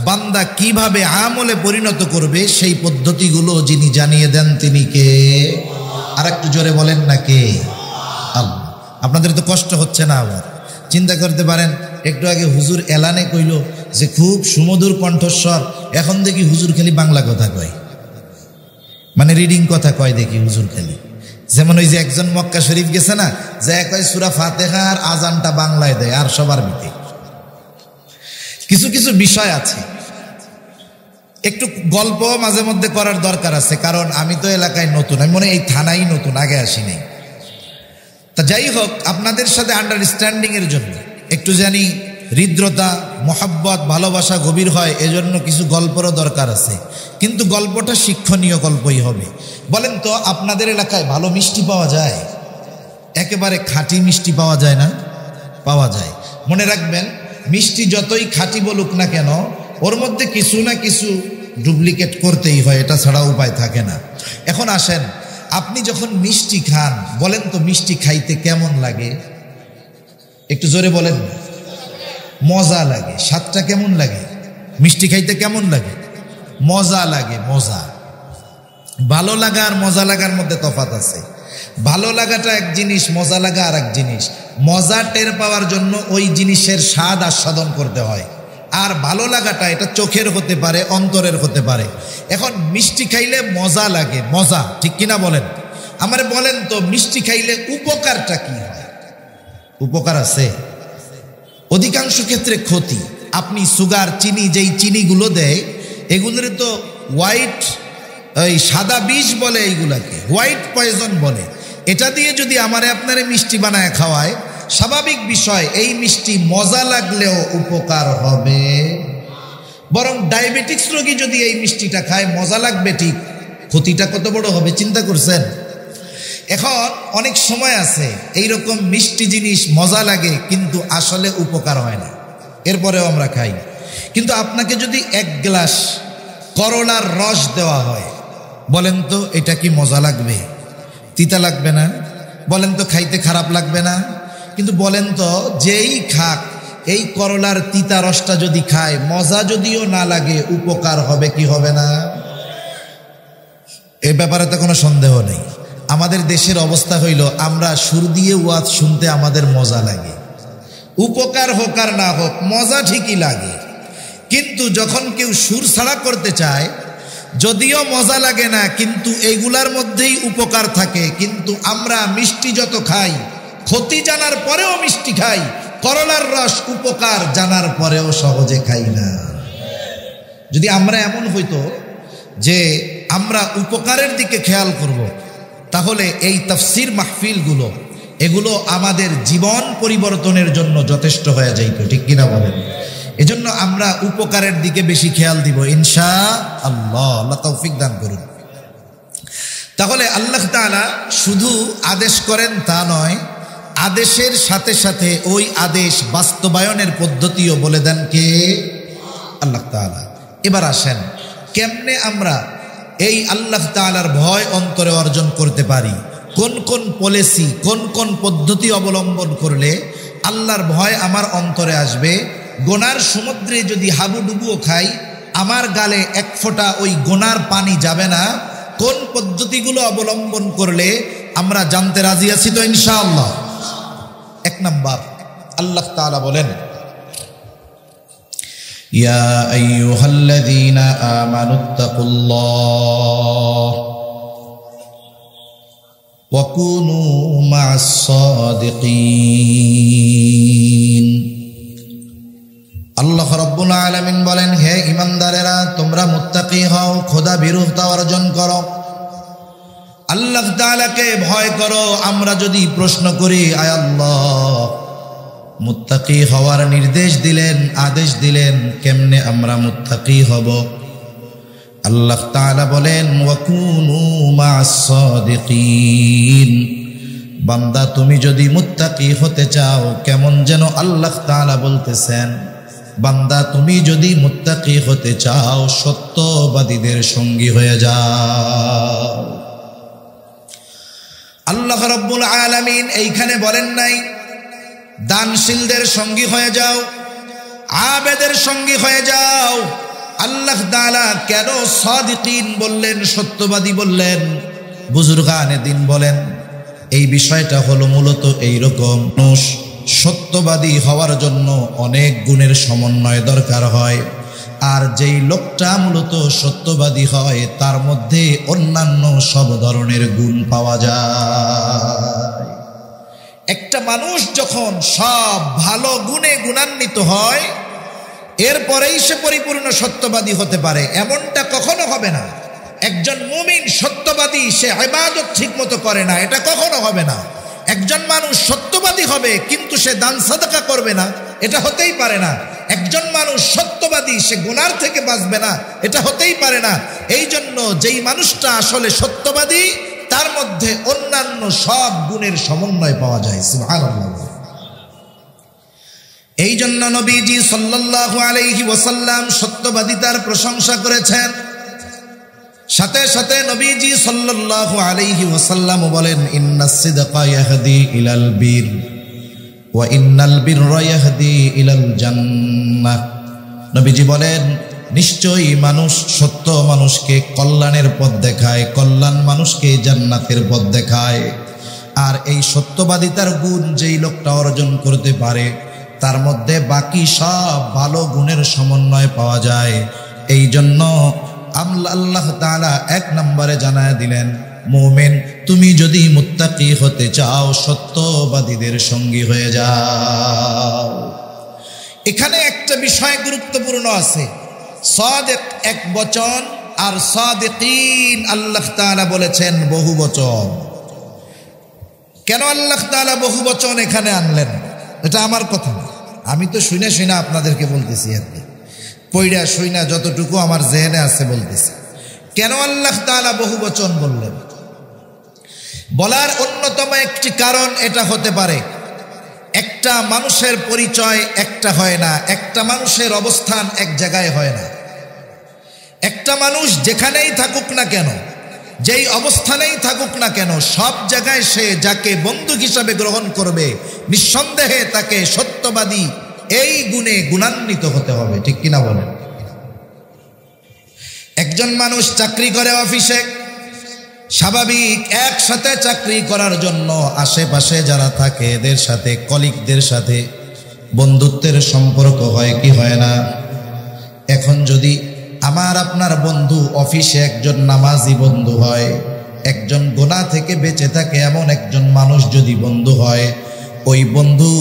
বান্দা কিভাবে আমলে পরিণত করবে সেই পদ্ধতিগুলো যিনি জানিয়ে দেন তিনি কে? আর একটু জোরে বলেন না কে? আল্লাহ। আপনাদের তো কষ্ট হচ্ছে না? আবার চিন্তা করতে পারেন, একটু আগে হুজুর এলানে কইল যে খুব সুমধুর কণ্ঠস্বর, এখন দেখি হুজুর খালি বাংলা কথা কয়, মানে রিডিং কথা কয় দেখি হুজুর খালি। যেমন ওই যে একজন মক্কা শরীফ গেছে না, যে কয় সূরা ফাতিহা আর আজানটা বাংলায় দেয় আর সবার ভিতরে। কিছু কিছু বিষয় আছে, একটু গল্প মাঝে মধ্যে করার দরকার আছে, কারণ আমি তো এলাকায় নতুন, আমি মনে এই থানাই নতুন, আগে আসি নাই। তা যাই হোক, আপনাদের সাথে আন্ডারস্ট্যান্ডিং এর জন্য একটু জানি হৃদ্রতা, মোহাব্বত, ভালোবাসা গভীর হয়, এজন্য কিছু গল্পেরও দরকার আছে, কিন্তু গল্পটা শিক্ষণীয় গল্পই হবে। বলেন তো, আপনাদের এলাকায় ভালো মিষ্টি পাওয়া যায়? একেবারে খাঁটি মিষ্টি পাওয়া যায় না? পাওয়া যায়। মনে রাখবেন, মিষ্টি যতই খাঁটি বলুক না কেন, ওর মধ্যে কিছু না কিছু ডুপ্লিকেট করতেই হয়, এটা ছাড়া উপায় থাকে না। এখন আসেন, আপনি যখন মিষ্টি খান, বলেন তো মিষ্টি খাইতে কেমন লাগে? একটু জোরে বলেন। মজা লাগে। স্বাদটা কেমন লাগে? মিষ্টি খাইতে কেমন লাগে? মজা লাগে। মজা। ভালো লাগা আর মজা লাগার মধ্যে তফাৎ আছে। ভালো লাগাটা এক জিনিস, মজা লাগা আর এক জিনিস। মজা টের পাওয়ার জন্য ওই জিনিসের স্বাদ আস্বাদন করতে হয়, আর ভালো লাগাটা এটা চোখের হতে পারে, অন্তরের হতে পারে। এখন মিষ্টি খাইলে মজা লাগে, মজা, ঠিক কিনা বলেন? আমারে বলেন তো, মিষ্টি খাইলে উপকারটা কি হয়? উপকার আছে? অধিকাংশ ক্ষেত্রে ক্ষতি। আপনি সুগার, চিনি, যেই চিনিগুলো দেয় এগুলোর তো হোয়াইট, এই সাদা বিষ বলে, এইগুলাকে হোয়াইট পয়জন বলে। এটা দিয়ে যদি আমারে আপনারে মিষ্টি বানায় খাওয়ায়, স্বাভাবিক বিষয় এই মিষ্টি মজা লাগলেও উপকার হবে। বরং ডায়াবেটিক্স রোগী যদি এই মিষ্টিটা খায়, মজা লাগবে ঠিক, ক্ষতিটা কত বড় হবে চিন্তা করছেন? এখন অনেক সময় আছে এইরকম মিষ্টি জিনিস মজা লাগে কিন্তু আসলে উপকার হয় না, এরপরেও আমরা খাই। কিন্তু আপনাকে যদি এক গ্লাস করলার রস দেওয়া হয়, বলেন তো এটা কি মজা লাগবে? তিতা লাগবে না? বলেন তো খাইতে খারাপ লাগবে না? কিন্তু বলেন তো, যেই খাক এই করলার তিতা রসটা যদি খায়, মজা যদিও না লাগে, উপকার হবে কি হবে না? এ ব্যাপারে তো কোনো সন্দেহ নেই। আমাদের দেশের অবস্থা হইল, আমরা সুর দিয়ে ওয়াজ শুনতে আমাদের মজা লাগে, উপকার হোক আর না হোক মজা ঠিকই লাগে। কিন্তু যখন কেউ সুর ছাড়া করতে চায়, যদিও মজা লাগে না কিন্তু এইগুলার মধ্যেই উপকার থাকে, কিন্তু আমরা মিষ্টি যত খাই, ক্ষতি জানার পরেও মিষ্টি খাই, করলার রস উপকার জানার পরেও সহজে খাই না। যদি আমরা এমন হইতো যে আমরা উপকারের দিকে খেয়াল করব, তাহলে এই তাফসির মাহফিলগুলো, এগুলো আমাদের জীবন পরিবর্তনের জন্য যথেষ্ট হয়ে যাইত, ঠিক কিনা বলেন? এজন্য আমরা উপকারের দিকে বেশি খেয়াল দিব ইনশাআল্লাহ। আল্লাহ তৌফিক দান করুন। তাহলে আল্লাহ তাআলা শুধু আদেশ করেন তা নয়, আদেশের সাথে সাথে ওই আদেশ বাস্তবায়নের পদ্ধতিও বলে দেন কে? আল্লাহ তাআলা। এবার আসেন, কেমনে আমরা এই আল্লাহ তাআলার ভয় অন্তরে অর্জন করতে পারি? কোন কোন পলিসি, কোন কোন পদ্ধতি অবলম্বন করলে আল্লাহর ভয় আমার অন্তরে আসবে? গোনার সমুদ্রে যদি হাবুডুবুও খাই, আমার গালে এক ফোঁটা ওই গোনার পানি যাবে না। কোন পদ্ধতিগুলো অবলম্বন করলে আমরা জানতে রাজি আছি তো ইনশাআল্লাহ। এক নাম্বার, আল্লাহ তাআলা বলেন, ইয়া আইয়ুহাল্লাযীনা আমানুত্তাকুল্লাহ ওয়া কুনু মা'আস সাদিকিন। আল্লাহ রাব্বুল আলামিন বলেন, হে ঈমানদারেরা, তোমরা মুত্তাকি হও, খোদা বিরুদ্ধতা অর্জন করো, আল্লাহ তাআলাকে ভয় করো। আমরা যদি প্রশ্ন করি, আয় আল্লাহ মুত্তাকি হওয়ার নির্দেশ দিলেন, আদেশ দিলেন, কেমনে আমরা মুত্তাকি হব? আল্লাহ তাআলা বলেন, ওয়া কুনু মা'আস সাদিকিন। বান্দা, তুমি যদি মুত্তাকি হতে চাও, কেমন যেন আল্লাহ তাআলা বলতেছেন, বান্দা তুমি যদি মুত্তাকি হতে চাও, সত্যবাদীদের সঙ্গী হয়ে যাও। আল্লাহ রাব্বুল আলামিন এইখানে বলেন নাই দানশীলদের সঙ্গী হয়ে যাও, আবেদের সঙ্গী হয়ে যাও। আল্লাহ তাআলা কেন সাদিকিন বললেন, সত্যবাদী বললেন? বুজুর্গানে দিন বলেন, এই বিষয়টা হলো মূলত এইরকম, মানুষ সত্যবাদী হওয়ার জন্য অনেক গুণের সমন্বয় দরকার হয়। আর যেই লোকটা মূলত সত্যবাদী হয়, তার মধ্যে অন্যান্য সব ধরনের গুণ পাওয়া যায়। একটা মানুষ যখন সব ভালো গুণে গুণান্বিত হয়, এরপরেই সে পরিপূর্ণ সত্যবাদী হতে পারে, এমনটা কখনো হবে না। একজন মুমিন সত্যবাদী, সে ইবাদত ঠিকমতো করে না, এটা কখনো হবে না। একজন মানুষ সত্যবাদী হবে কিন্তু সে দান সাদাকা করবে না, এটা হতেই পারে না। একজন মানুষ সত্যবাদী, সে গুনার থেকে বাঁচবে না, এটা হতেই পারে না। এই জন্য যেই মানুষটা আসলে সত্যবাদী, তার মধ্যে অন্যান্য সব গুণের সমন্বয় পাওয়া যায়। সুবহানাল্লাহ। এই জন্য নবীজি সাল্লাল্লাহু আলাইহি ওয়াসাল্লাম সত্যবাদিতার প্রশংসা করেছেন। সাথে সাথে নবীজি সাল্লাল্লাহু আলাইহি ওয়াসাল্লাম বলেন, ইন্নাস সিদকা ইয়াহদি ইলাল বির ওয়া ইন্নাল বিররা ইয়াহদি ইলাল জান্নাহ। নবীজি বলেন, নিশ্চয়ই মানুষ সত্য মানুষকে কল্যাণের পথ দেখায়, কল্যাণ মানুষকে জান্নাতের পথ দেখায়। আর এই সত্যবাদিতার গুণ যেই লোকটা অর্জন করতে পারে, তার মধ্যে বাকি সব ভালো গুণের সমন্বয় পাওয়া যায়। এই জন্য আল্লাহ তাআলা এক নম্বরে জানায় দিলেন, মুমিন তুমি যদি মুত্তাকি হতে চাও, সত্যবাদীদের সঙ্গী হয়ে যাও। এখানে একটা বিষয় গুরুত্বপূর্ণ আছে, সাদিক এক বচন আর সাদিকিন আল্লাহ তাআলা বলেছেন বহু বচন। কেন আল্লাহ তাআলা বহু বচন এখানে আনলেন? এটা আমার কথা না, আমি তো শুনে শুনে আপনাদেরকে বলতেছি, আর কি পয়ডা শুইনা যতটুকু আমার জেহেনে আছে বলতেছি। কেন আল্লাহ তাআলা বহু বচন বললেন? বলার অন্যতম একটি কারণ এটা হতে পারে, একটা মানুষের পরিচয় একটা হয় না, একটা মানুষের অবস্থান এক জায়গায় হয় না। একটা মানুষ যেখানেই থাকুক না কেন, যেই অবস্থানেই থাকুক না কেন, সব জায়গায় সে যাকে বন্ধু হিসাবে গ্রহণ করবে, নিঃসন্দেহে তাকে সত্যবাদী এই গুণে গুণান্বিত হতে হবে। ঠিক কিনা বলেন? একজন মানুষ চাকরি করে অফিসে, স্বাভাবিক একসাথে চাকরি করার জন্য আশেপাশে যারা থাকে এদের সাথে, কলিগদের সাথে বন্ধুত্বের সম্পর্ক হয় কি হয় না? এখন যদি আমার আপনার বন্ধু অফিসে একজন নামাজি বন্ধু হয়, একজন গুনাহ থেকে বেঁচে থাকে এমন একজন মানুষ যদি বন্ধু হয়, ওই বন্ধু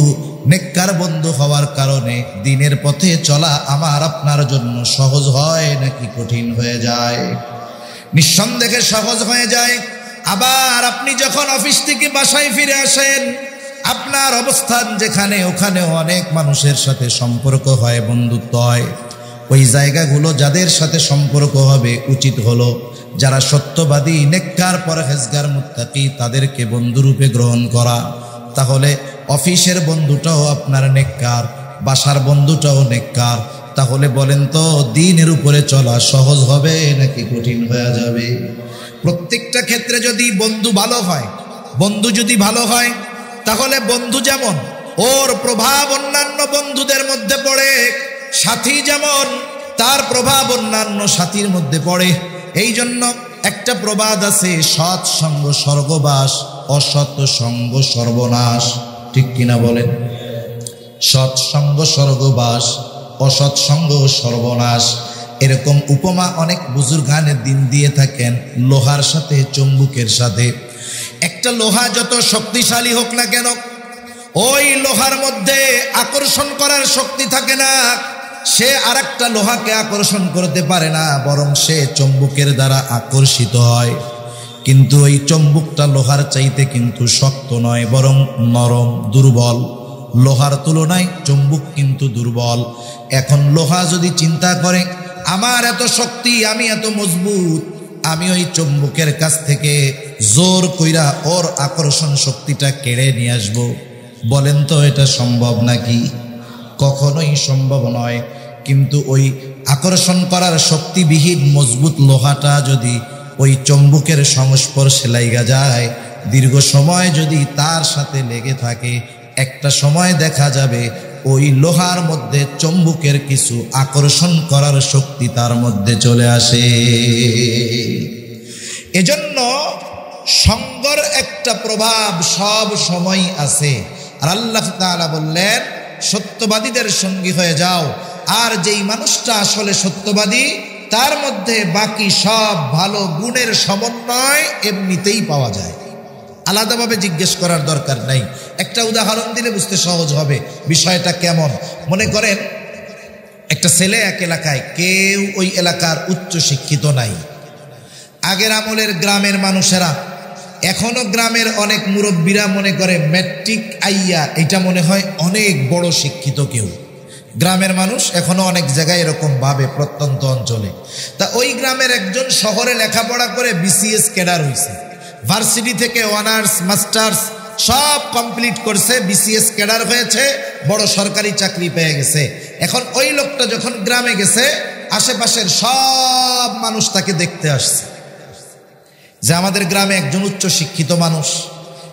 নেককার বন্ধু হওয়ার কারণে দিনের পথে চলা আমার আপনার জন্য সহজ হয় নাকি কঠিন হয়ে যায়? নিঃসন্দেহে সহজ হয়ে যায়। আবার আপনি যখন অফিস থেকে বাসায় ফিরে আসেন, আপনার অবস্থান যেখানে, ওখানে অনেক মানুষের সাথে সম্পর্ক হয়, বন্ধুত্ব হয়। ওই জায়গাগুলো যাদের সাথে সম্পর্ক হবে, উচিত হলো যারা সত্যবাদী, নেককার, পরহেজগার, মুত্তাকি, তাদেরকে বন্ধুরূপে গ্রহণ করা। তাহলে অফিসের বন্ধুটাও আপনার নেককার, বাসার বন্ধুটাও নেককার। তাহলে বলেন তো দ্বীনের উপরে চলা সহজ হবে নাকি কঠিন হয়ে যাবে? প্রত্যেকটা ক্ষেত্রে যদি বন্ধু ভালো হয়, বন্ধু যদি ভালো হয়, তাহলে বন্ধু যেমন ওর প্রভাব অন্যান্য বন্ধুদের মধ্যে পড়ে, সাথী যেমন তার প্রভাব অন্যান্য সাথীর মধ্যে পড়ে। এই জন্য একটা প্রবাদ আছে, সৎ সঙ্গ স্বর্গবাস, অসৎ সঙ্গ সর্বনাশ। ঠিক কিনা বলেন? সৎ সঙ্গ স্বর্গবাস, অসৎ সঙ্গ সর্বনাশ। এরকম উপমা অনেক বুজুর্গানের দিন দিয়ে থাকেন লোহার সাথে চুম্বকের সাথে। একটা লোহা যত শক্তিশালী হোক না কেন, ওই লোহার মধ্যে আকর্ষণ করার শক্তি থাকে না, সে আরেকটা লোহাকে আকর্ষণ করতে পারে না, বরং সে চুম্বকের দ্বারা আকর্ষিত হয়। কিন্তু ওই চুম্বকটা লোহার চাইতে কিন্তু শক্ত নয়, বরং নরম, দুর্বল। লোহার তুলনায় চুম্বক কিন্তু দুর্বল। এখন লোহা যদি চিন্তা করে আমার এত শক্তি, আমি এত মজবুত, আমি ওই চুম্বকের কাছ থেকে জোর কইরা ওর আকর্ষণ শক্তিটা কেড়ে নিয়ে আসবো, বলেন তো এটা সম্ভব নাকি? কখনোই সম্ভব নয়। কিন্তু ওই আকর্ষণ করার শক্তিবিহীন মজবুত লোহাটা যদি ওই চুম্বকের সংস্পর্শে লাগা যায়, দীর্ঘ সময় যদি তার সাথে লেগে থাকে, একটা সময় দেখা যাবে ওই লোহার মধ্যে চুম্বকের কিছু আকর্ষণ করার শক্তি তার মধ্যে চলে আসে। এজন্য সঙ্গর একটা প্রভাব সব সময় আছে। আর আল্লাহ তাআলা বললেন সত্যবাদীদের সঙ্গী হয়ে যাও। আর যেই মানুষটা আসলে সত্যবাদী, তার মধ্যে বাকি সব ভালো গুণের সমন্বয় এমনিতেই পাওয়া যায়, আলাদাভাবে জিজ্ঞেস করার দরকার নাই। একটা উদাহরণ দিলে বুঝতে সহজ হবে বিষয়টা কেমন। মনে করেন একটা ছেলে এক এলাকায়, কেউ ওই এলাকার উচ্চ শিক্ষিত নাই। আগের আমলের গ্রামের মানুষেরা, এখনো গ্রামের অনেক মুরব্বীরা মনে করে ম্যাট্রিক আইয়া এটা মনে হয় অনেক বড় শিক্ষিত কেউ। গ্রামের মানুষ এখনো অনেক জায়গায় এরকম ভাবে, প্রত্যন্ত অঞ্চলে। তা ওই গ্রামের একজন শহরে লেখাপড়া করে বিসিএস ক্যাডার হয়েছে, ভার্সিটি থেকে অনার্স মাস্টার্স সব কমপ্লিট করছে, বিসিএস ক্যাডার হয়েছে, বড় সরকারি চাকরি পেয়ে গেছে। এখন ওই লোকটা যখন গ্রামে গেছে, আশেপাশের সব মানুষ তাকে দেখতে আসছে যে আমাদের গ্রামে একজন উচ্চ শিক্ষিত মানুষ।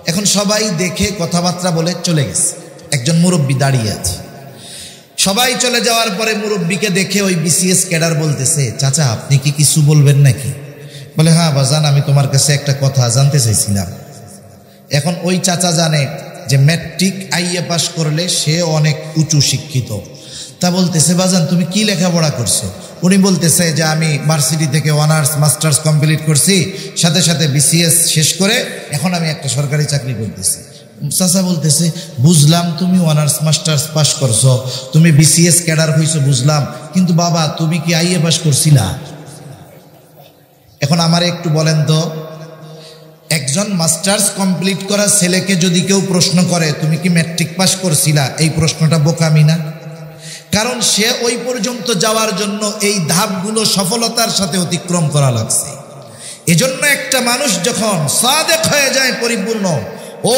এখন সবাই দেখে কথাবার্তা বলে চলে গেছে, একজন মুরব্বী দাঁড়িয়ে আছে। সবাই চলে যাওয়ার পরে মুরব্বীকে দেখে ওই বিসিএস ক্যাডার বলতেছে, চাচা আপনি কি কিছু বলবেন নাকি? বলে, হ্যাঁ বাজান, আমি তোমার কাছে একটা কথা জানতে চাইছিলাম। এখন ওই চাচা জানে যে ম্যাট্রিক আইএ পাস করলে সে অনেক উঁচু শিক্ষিত। তা বলতেছে, বাজান তুমি কি লেখাপড়া করছো? উনি বলতেছে যে আমি ভার্সিটি থেকে অনার্স মাস্টার্স কমপ্লিট করছি, সাথে সাথে বিসিএস শেষ করে এখন আমি একটা সরকারি চাকরি করতেছি। চাচা বলতেছে, বুঝলাম তুমি অনার্স মাস্টার্স পাস করছো, তুমি বিসিএস ক্যাডার হইছো বুঝলাম, কিন্তু বাবা তুমি কি আইএ পাস করছিলা? এখন আমারে একটু বলেন তো, একজন মাস্টার্স কমপ্লিট করা ছেলেকে যদি কেউ প্রশ্ন করে তুমি কি ম্যাট্রিক পাস করছিলা, এই প্রশ্নটা বোকামি না? কারণ সে ওই পর্যন্ত যাওয়ার জন্য এই ধাপগুলো সফলতার সাথে অতিক্রম করা লাগছে। এজন্য একটা মানুষ যখন সাদেক হয়ে যায় পরিপূর্ণ,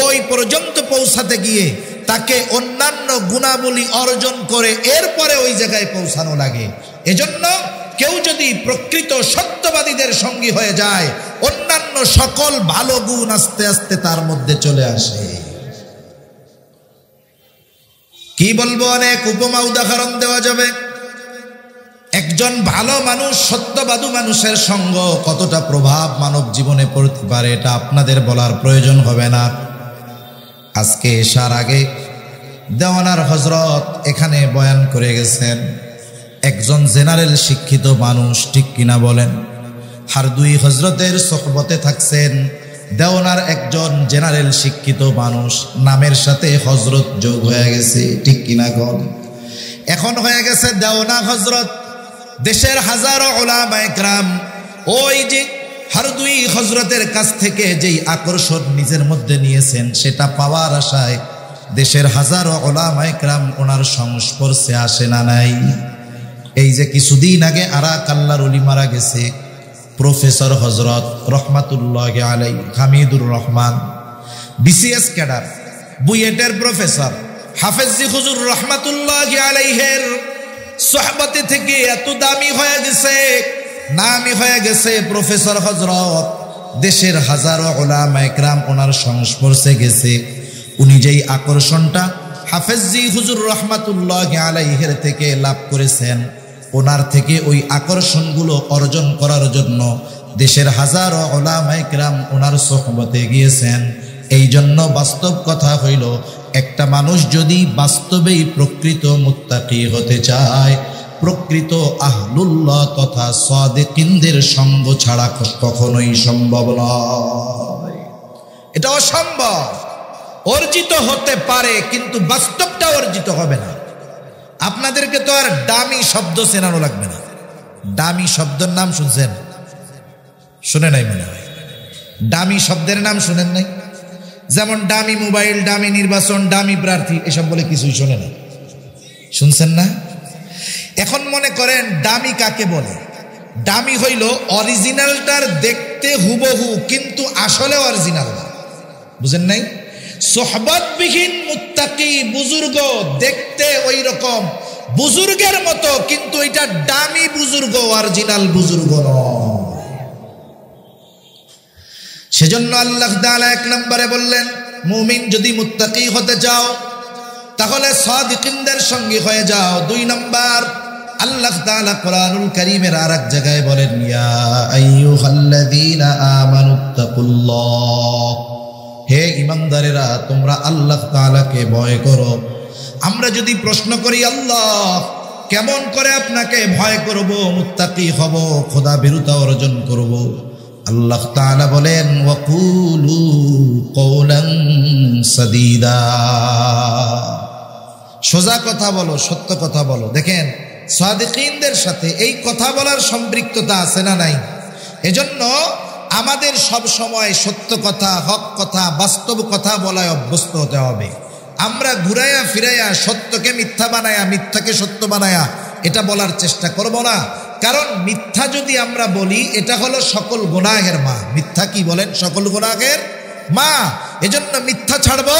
ওই পর্যন্ত পৌঁছাতে গিয়ে তাকে অন্যান্য গুণাবলী অর্জন করে এরপরে ওই জায়গায় পৌঁছানো লাগে। এজন্য কেউ যদি প্রকৃত সত্যবাদীদের সঙ্গী হয়ে যায়, অন্যান্য সকল ভালো গুণ আস্তে আস্তে তার মধ্যে চলে আসে। কি বলবো, অনেক উপমা উদাহরণ দেওয়া যাবে। একজন ভালো মানুষ, সত্যবাদী মানুষের সঙ্গ কতটা প্রভাব মানব জীবনে পড়তে পারে এটা আপনাদের বলার প্রয়োজন হবে না। আজকে এশার আগে দেওয়ানার হজরত এখানে বয়ান করে গেছেন, একজন জেনারেল শিক্ষিত মানুষ, ঠিক কিনা বলেন? হারদুই হজরতের সোহবতে থাকছেন দেওয়ানার একজন জেনারেল শিক্ষিত মানুষ, নামের সাথে হজরত যোগ হয়ে গেছে, ঠিক কিনা গণ? এখন হয়ে গেছে দেওয়ানা হজরত। দেশের হাজারো উলামা ইকরাম ওই যে হারদুই হজরতের কাছ থেকে যেই আকর্ষণ নিজের মধ্যে নিয়েছেন, সেটা পাওয়ার আশায় দেশের হাজারো উলামা ইকরাম ওনার সংস্পর্শে আসে না নাই? এই যে কিছুদিন আগে আরাক আল্লাহর ওলি মারা গেছে, প্রফেসর হজরত রহমাতুল্লাহ আলাইহি হামিদুর রহমান, বিসিএস ক্যাডার। বুয়েটের প্রফেসর হাফেজি হুজুর রহমাতুল্লাহি আলাইহির সোহবতে থেকে এত দামি হয়ে গেছে, নামি হয়ে গেছে প্রফেসর হযরত। দেশের হাজারো উলামা ইকরাম ওনার সংস্পর্শে গেছে। উনি যেই আকর্ষণটা হাফেজি হুজুর রহমাতুল্লাহি আলাইহির থেকে লাভ করেছেন, ওনার থেকে ওই আকর্ষণগুলো অর্জন করার জন্য দেশের হাজারো উলামা ইকরাম ওনার সোহবতে গিয়েছেন। এই জন্য বাস্তব কথা হইল, একটা মানুষ যদি বাস্তবেই প্রকৃত মুত্তাকি হতে চায়, প্রকৃত আহলুল্লাহ তথা সাদিকিনদের সঙ্গ ছাড়া কখনোই সম্ভব নয়। এটা অসম্ভব। অর্জিত হতে পারে কিন্তু বাস্তবটা অর্জিত হবে না। আপনাদেরকে তো আর দামি শব্দ চেনানো লাগবে না। দামি শব্দের নাম শুনছেন? শুনে নাই মনে হয়। দামি শব্দের নাম শুনেন নাই? যেমন দামি মোবাইল, দামি নির্বাচন, দামি প্রার্থী, এসব বলে কিছুই শোনে না। শুনছেন না? এখন মনে করেন দামি কাকে বলে? দামি হইল অরিজিনালটার দেখতে হুবহু কিন্তু আসলে অরিজিনাল না। বুঝেন নাই? সোহবতবিহীন মুত্তাকি বুজুর্গ দেখতে ওই রকম বুজুর্গের মতো, কিন্তু এটা দামি বুজুর্গ, অরিজিনাল বুজুর্গ নয়। সেজন্য আল্লাহ তাআলা এক নম্বরে বললেন, মুমিন যদি মুত্তাকি হতে চাও তাহলে সাদিকিনদের সঙ্গী হয়ে যাও। 2 নম্বর, আল্লাহ তাআলা কোরআনুল কারীমের আরেক জায়গায় বলেন, ইয়া আইয়ুহাল্লাযীনা আমানুত্তাকুল্লাহ, হে ঈমানদারেরা তোমরা আল্লাহ তাআলাকে ভয় করো। আমরা যদি প্রশ্ন করি, আল্লাহ কেমন করে আপনাকে ভয় করব, মুত্তাকি হব, খোদা ভীরুতা অর্জন করব? আল্লাহ তাআলা বলেন, ওয়াকুলু কওলান সাদীদা, সোজা কথা বলো, সত্য কথা বলো। দেখেন সাদিকিনদের সাথে এই কথা বলার সম্পৃক্ততা আছে না নাই? এজন্য আমাদের সব সময় সত্য কথা, হক কথা, বাস্তব কথা বলায় অভ্যস্ত হতে হবে। আমরা ঘুরাইয়া ফিরাইয়া সত্যকে মিথ্যা বানায়া, মিথ্যাকে সত্য বানায়া এটা বলার চেষ্টা করব না। কারণ মিথ্যা যদি আমরা বলি, এটা হলো সকল গুনাহের মা। মিথ্যা কি বলেন? সকল গুনাহের মা। এজন্য মিথ্যা ছাড়বো,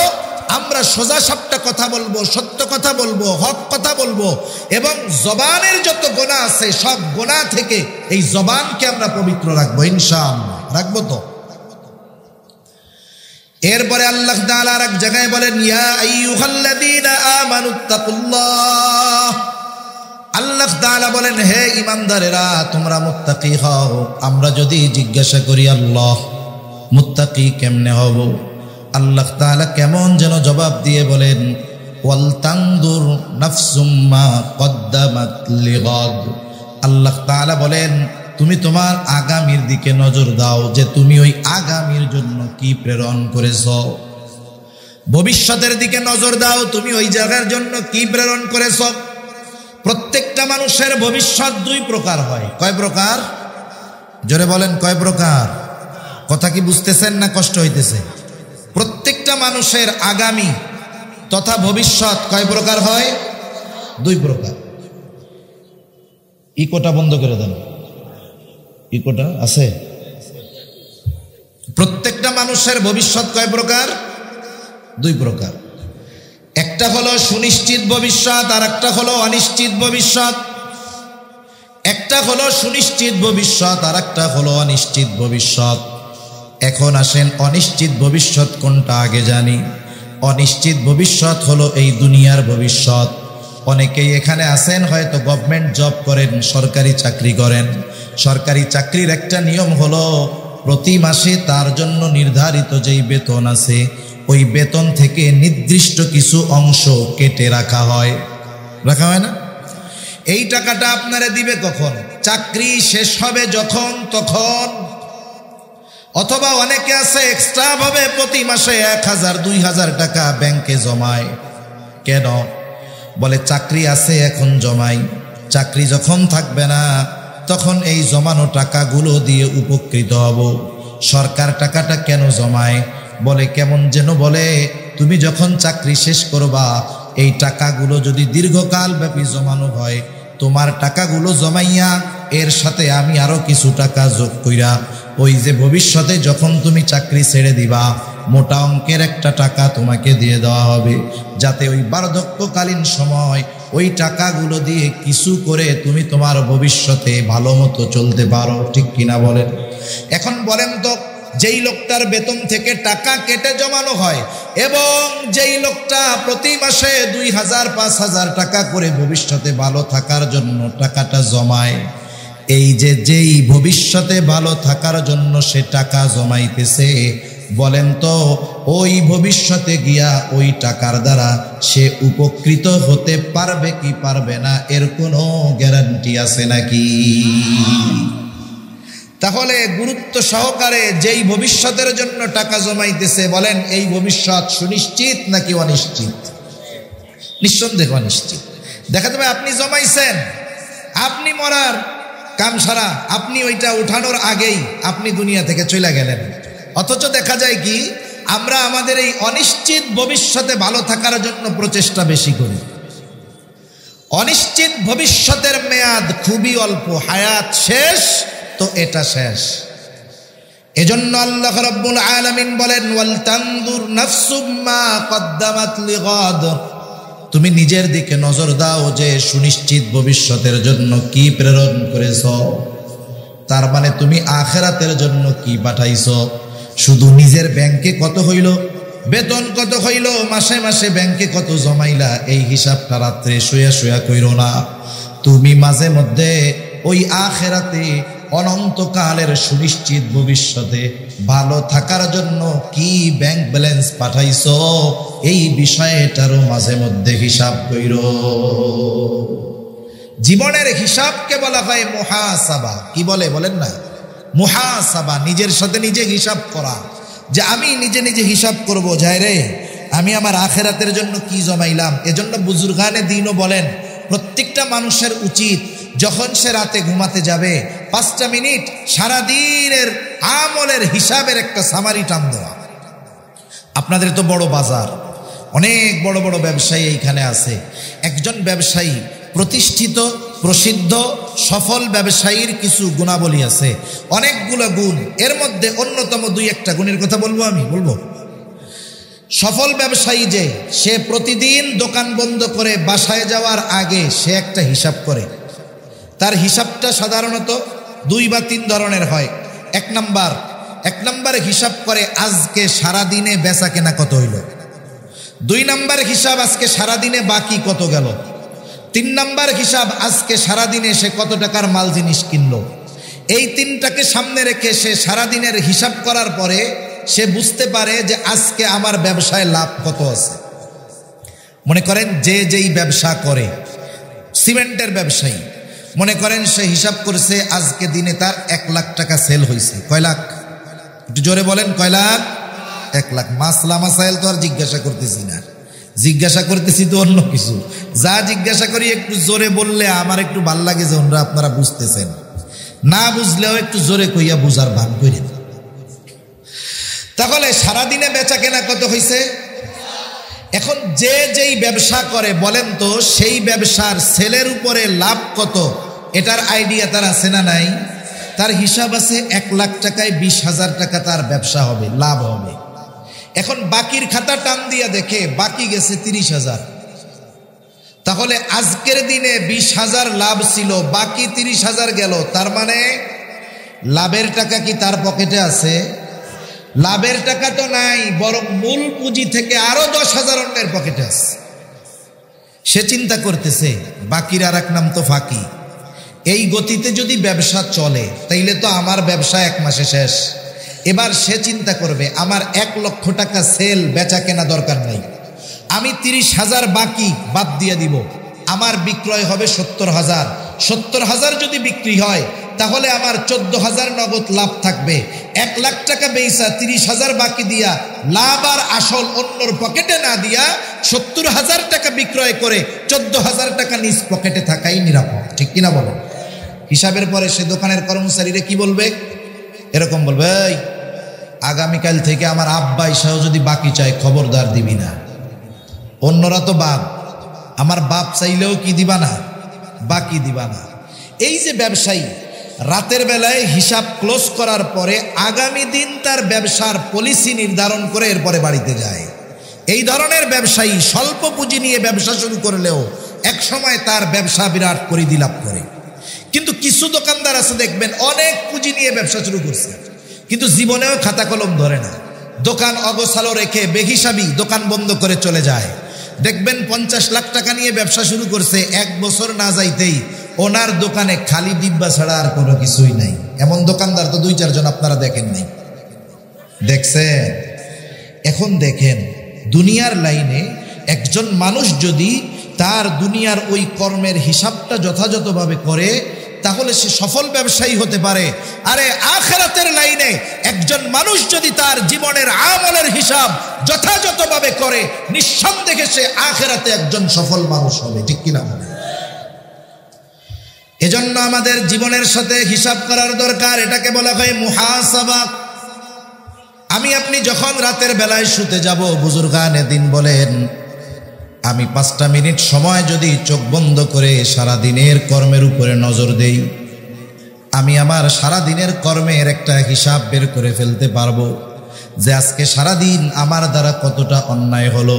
আমরা সোজা সাপটা কথা বলবো, সত্য কথা বলবো, হক কথা বলবো, এবং জবানের যত গুনাহ আছে সব গুনাহ থেকে এই জবানকে আমরা পবিত্র রাখবো, ইনশাআল্লাহ। রাখবো তো? এরপরে আল্লাহ তাআলা আরেক জায়গায় বলেন, ইয়া আইয়ুহাল্লাযীনা আমানুত্তাকুল্লাহ, আল্লাহ তাআলা বলেন, হে ঈমানদারেরা তোমরা মুত্তাকি হও। আমরা যদি জিজ্ঞাসা করি, আল্লাহ মুত্তাকি কেমনে হব, আল্লাহ তাআলা কেমন যেন জবাব দিয়ে বলেন, ওয়াল তানদুর নাফসুম মা কদ্দামাত লিগাদ। আল্লাহ তাআলা বলেন, তুমি তোমার আগামীর দিকে নজর দাও, যে তুমি ওই আগামীর জন্য কি প্রেরণ করেছ। ভবিষ্যতের দিকে নজর দাও, তুমি ওই জায়গার জন্য কি প্রেরণ করেছ। প্রত্যেকটা মানুষের ভবিষ্যৎ 2 প্রকার হয়। কয় প্রকার? জোরে বলেন, কয় প্রকার? কথা কি বুঝতেছেন না কষ্ট হইতেছে? প্রত্যেকটা মানুষের আগামী তথা ভবিষ্যৎ কয় প্রকার হয়? 2 প্রকার। ইকোটা বন্ধ করে দেন। ইকোটা আছে? প্রত্যেকটা মানুষের ভবিষ্যৎ কয় প্রকার? 2 প্রকার। একটা হলো সুনিশ্চিত ভবিষ্যৎ, আর একটা হলো অনিশ্চিত ভবিষ্যৎ। একটা হলো সুনিশ্চিত ভবিষ্যৎ, আর একটা হলো অনিশ্চিত ভবিষ্যৎ। এখন আসেন অনিশ্চিত ভবিষ্যৎ কোনটা আগে জানি। অনিশ্চিত ভবিষ্যৎ হলো এই দুনিয়ার ভবিষ্যৎ। অনেকেই এখানে আছেন হয়তো গভর্নমেন্ট জব করেন, সরকারি চাকরি করেন। সরকারি চাকরির একটা নিয়ম হলো প্রতি মাসে তার জন্য নির্ধারিত যেই বেতন আছে, ওই বেতন থেকে নির্দিষ্ট কিছু অংশ কেটে রাখা হয়। রাখা হয় না? এই টাকাটা আপনারা দিবে কখন? চাকরি শেষ হবে যখন তখন। অথবা অনেকে আছে এক্সট্রা ভাবে প্রতি মাসে 1000-2000 টাকা ব্যাংকে জমায়। কেন? বলে চাকরি আছে এখন জমাই, চাকরি যখন থাকবে না তখন এই জমানো টাকাগুলো দিয়ে উপকৃত হব। সরকার টাকাটা কেন জমায়? বলে কেমন যেন বলে, তুমি যখন চাকরি শেষ করবা এই টাকাগুলো যদি দীর্ঘকাল ব্যাপী জমানো হয়, তোমার টাকাগুলো জমাইয়া এর সাথে আমি আরো কিছু টাকা যোগ কইরা ওই যে ভবিষ্যতে যখন তুমি চাকরি ছেড়ে দিবা মোটা অঙ্কের একটা টাকা তোমাকে দিয়ে দেওয়া হবে, যাতে ওই বার্ধক্যকালীন সময় ওই টাকাগুলো দিয়ে কিছু করে তুমি তোমার ভবিষ্যতে ভালো মতো চলতে পারো। ঠিক কিনা বলেন? এখন বলেন তো, যেই লোকটার বেতন থেকে টাকা কেটে জমানো হয় এবং যেই লোকটা প্রতি মাসে 2000 5000 টাকা করে ভবিষ্যতে ভালো থাকার জন্য টাকাটা জমায়, এই যে যেই ভবিষ্যতে ভালো থাকার জন্য সে টাকা জমাইতেছে, বলেন তো ওই ভবিষ্যতে গিয়া ওই টাকার দ্বারা সে উপকৃত হতে পারবে কি পারবে না, এর কোনো গ্যারান্টি আছে নাকি? তাহলে গুরুত্ব সহকারে যেই ভবিষ্যতের জন্য টাকা জমাইতেছে, বলেন এই ভবিষ্যৎ সুনিশ্চিত নাকি অনিশ্চিত? নিঃসন্দেহে অনিশ্চিত। দেখা যাবে আপনি জমাইছেন, আপনি মরার কাম সারা, আপনি ওইটা উঠানোর আগেই আপনি দুনিয়া থেকে চলে গেলেন। অথচ দেখা যায় কি, আমরা আমাদের এই অনিশ্চিত ভবিষ্যতে ভালো থাকার জন্য প্রচেষ্টা বেশি করি। অনিশ্চিত ভবিষ্যতের মেয়াদ খুবই অল্প, হায়াত শেষ তো এটা শেষ। এজন্য আল্লাহ রাব্বুল আলামিন বলেন, ওয়াল তানদুর নাফসুম মা কদ্দামাত লিগাদ, তুমি নিজের দিকে নজর দাও যে সুনিশ্চিত ভবিষ্যতের জন্য কি প্রেরণ করেছ। তার মানে তুমি আখিরাতের জন্য কি পাঠাইছো। শুধু নিজের ব্যাংকে কত হইল, বেতন কত হইল, মাসে মাসে ব্যাংকে কত জমাইলা, এই হিসাবটা রাত্রে শুয়া শুয়া কইরো না। তুমি মাঝে মধ্যে ওই আখিরাতে অনন্তকালের সুনিশ্চিত ভবিষ্যতে ভালো থাকার জন্য কি ব্যাংক ব্যালেন্স পাঠাইছো, এই বিষয়টারও মাঝে মধ্যে হিসাব কইরো। জীবনের হিসাবকে বলা হয় মুহাসাবা। কি বলে বলেন না? মুহাসাবা, নিজের সাথে নিজে হিসাব করা, যে আমি নিজে নিজে হিসাব করব, যাই রে আমি আমার আখিরাতের জন্য কি জমাইলাম। এজন্য বুজুর্গানে দ্বীনও বলেন, প্রত্যেকটা মানুষের উচিত যখন সে রাতে ঘুমাতে যাবে 5টা মিনিট সারাদিনের আমলের হিসাবের একটা সামারি টান দেওয়া। আপনাদের তো বড় বাজার, অনেক বড় বড় ব্যবসায়ী এইখানে আছে। একজন ব্যবসায়ী, প্রতিষ্ঠিত প্রসিদ্ধ সফল ব্যবসায়ীর কিছু গুণাবলী আছে, অনেকগুলো গুণ। এর মধ্যে অন্যতম 2-1টা গুণের কথা বলবো। আমি বলবো, সফল ব্যবসায়ী যে সে প্রতিদিন দোকান বন্ধ করে বাসায় যাওয়ার আগে সে একটা হিসাব করে। তার হিসাবটা সাধারণত 2 বা 3 ধরনের হয়। এক নাম্বার হিসাব করে আজকে সারাদিনে বেচা কেনা কত হইল। 2 নাম্বার হিসাব আজকে সারাদিনে বাকি কত গেল। 3 নাম্বার হিসাব আজকে সারাদিনে সে কত টাকার মাল জিনিস কিনলো। এই 3টাকে সামনে রেখে সে সারাদিনের হিসাব করার পরে সে বুঝতে পারে যে আজকে আমার ব্যবসায় লাভ কত আছে। মনে করেন যে যেই ব্যবসা করে, সিমেন্টের ব্যবসায়ী, মনে করেন সে হিসাব করেছে আজকে দিনে তার 1 লাখ টাকা সেল হয়েছে। কয় লাখ? একটু জোরে বলেন, কয় লাখ? 1 লাখ। মাসলা মাসাইল তো আর জিজ্ঞাসা করতেছি না, জিজ্ঞাসা করতেছি তো অন্য কিছু। যা জিজ্ঞাসা করি একটু জোরে বললে আমার একটু ভাল লাগে যে ওনারা আপনারা বুঝতেছেন, না বুঝলেও একটু জোরে কইয়া বুঝার ভান করেন। তাহলে সারাদিনে বেচা কেনা কত হয়েছে। এখন যে যেই ব্যবসা করে বলেন তো সেই ব্যবসার সেলের উপরে লাভ কত, এটার আইডিয়া তার আছে না নাই? তার হিসাব আছে 1 লাখ টাকায় 20,000 টাকা তার ব্যবসা হবে, লাভ হবে। এখন বাকির খাতা টান দিয়া দেখে বাকি গেছে 30,000। তাহলে আজকের দিনে 20,000 লাভ ছিল, বাকি 30,000 গেল। তার মানে লাভের টাকা কি তার পকেটে আছে? লাভের টাকা তো নাই, বরং মূল পুঁজি থেকে আরো 10,000 অন্যের পকেটে আছে। সে চিন্তা করতেছে বাকির আর এক নাম তো ফাঁকি। এই গতিতে যদি ব্যবসা চলে তাইলে তো আমার ব্যবসা 1 মাসে শেষ। এবার সে চিন্তা করবে আমার 1 লক্ষ টাকা সেল বেচা কেনা দরকার নাই, আমি 30,000 বাকি বাদ দিয়ে দিব, আমার বিক্রয় হবে 70,000। 70,000 যদি বিক্রি হয় তাহলে আমার 14,000 নগদ লাভ থাকবে। 1 লাখ টাকা বেচা 30,000 বাকি দিয়া লাভ আর আসল অন্যর পকেটে না দিয়া 70,000 টাকা বিক্রয় করে 14,000 টাকা নিজ পকেটে থাকাই নিরাপদ। ঠিক কিনা বলেন? হিসাবের পরে সে দোকানের কর্মচারীরা কি বলবে? এরকম বলবে, এই আগামীকাল থেকে আমার আব্বা ইসাও যদি বাকি চায় খবরদার দিবি না। অন্যরা তো বাপ, আমার বাপ চাইলেও কি দিবা না, বাকি দিবা না। এই যে ব্যবসায়ী রাতের বেলায় হিসাব ক্লোজ করার পরে আগামী দিন তার ব্যবসার পলিসি নির্ধারণ করে এরপরে বাড়িতে যায়। এই ধরনের ব্যবসায়ী স্বল্প পুঁজি নিয়ে ব্যবসা শুরু করলেও এক সময় তার ব্যবসা বিরাট পরিধি লাভ করে। কিন্তু কিছু দোকানদার আছে দেখবেন অনেক পুঁজি নিয়ে ব্যবসা শুরু করছে, কিন্তু জীবনেও খাতা কলম ধরে না, দোকান অগোছালো রেখে বেহিসাবি দোকান বন্ধ করে চলে যায়। দেখবেন 50 লাখ টাকা নিয়ে ব্যবসা শুরু করছে, 1 বছর না যাইতেই ওনার দোকানে খালি ডিব্বা ছাড়া আর কোনো কিছুই নাই। এমন দোকানদার তো 2-4 জন আপনারা দেখেন নাই, দেখছেন? এখন দেখেন দুনিয়ার লাইনে একজন মানুষ যদি তার দুনিয়ার ওই কর্মের হিসাবটা যথাযথভাবে করে তাহলে সে সফল ব্যবসায়ী হতে পারে। আরে আখিরাতের লাইনে একজন মানুষ যদি তার জীবনের আমলের হিসাব যথাযথভাবে করে নিঃসন্দেহে সে আখিরাতে একজন সফল মানুষ হবে, ঠিক কিনা? এজন্য আমাদের জীবনের সাথে হিসাব করার দরকার। এটাকে বলা হয় মুহাসাবা। আমি আপনি যখন রাতের বেলায় শুতে যাব, বুজুর্গানে দিন বলেন, আমি 5টা মিনিট সময় যদি চোখ বন্ধ করে সারা দিনের কর্মের উপরে নজর দেই, আমি আমার সারা দিনের কর্মের একটা হিসাব বের করে ফেলতে পারবো যে আজকে সারা দিন আমার দ্বারা কতটা অন্যায় হলো,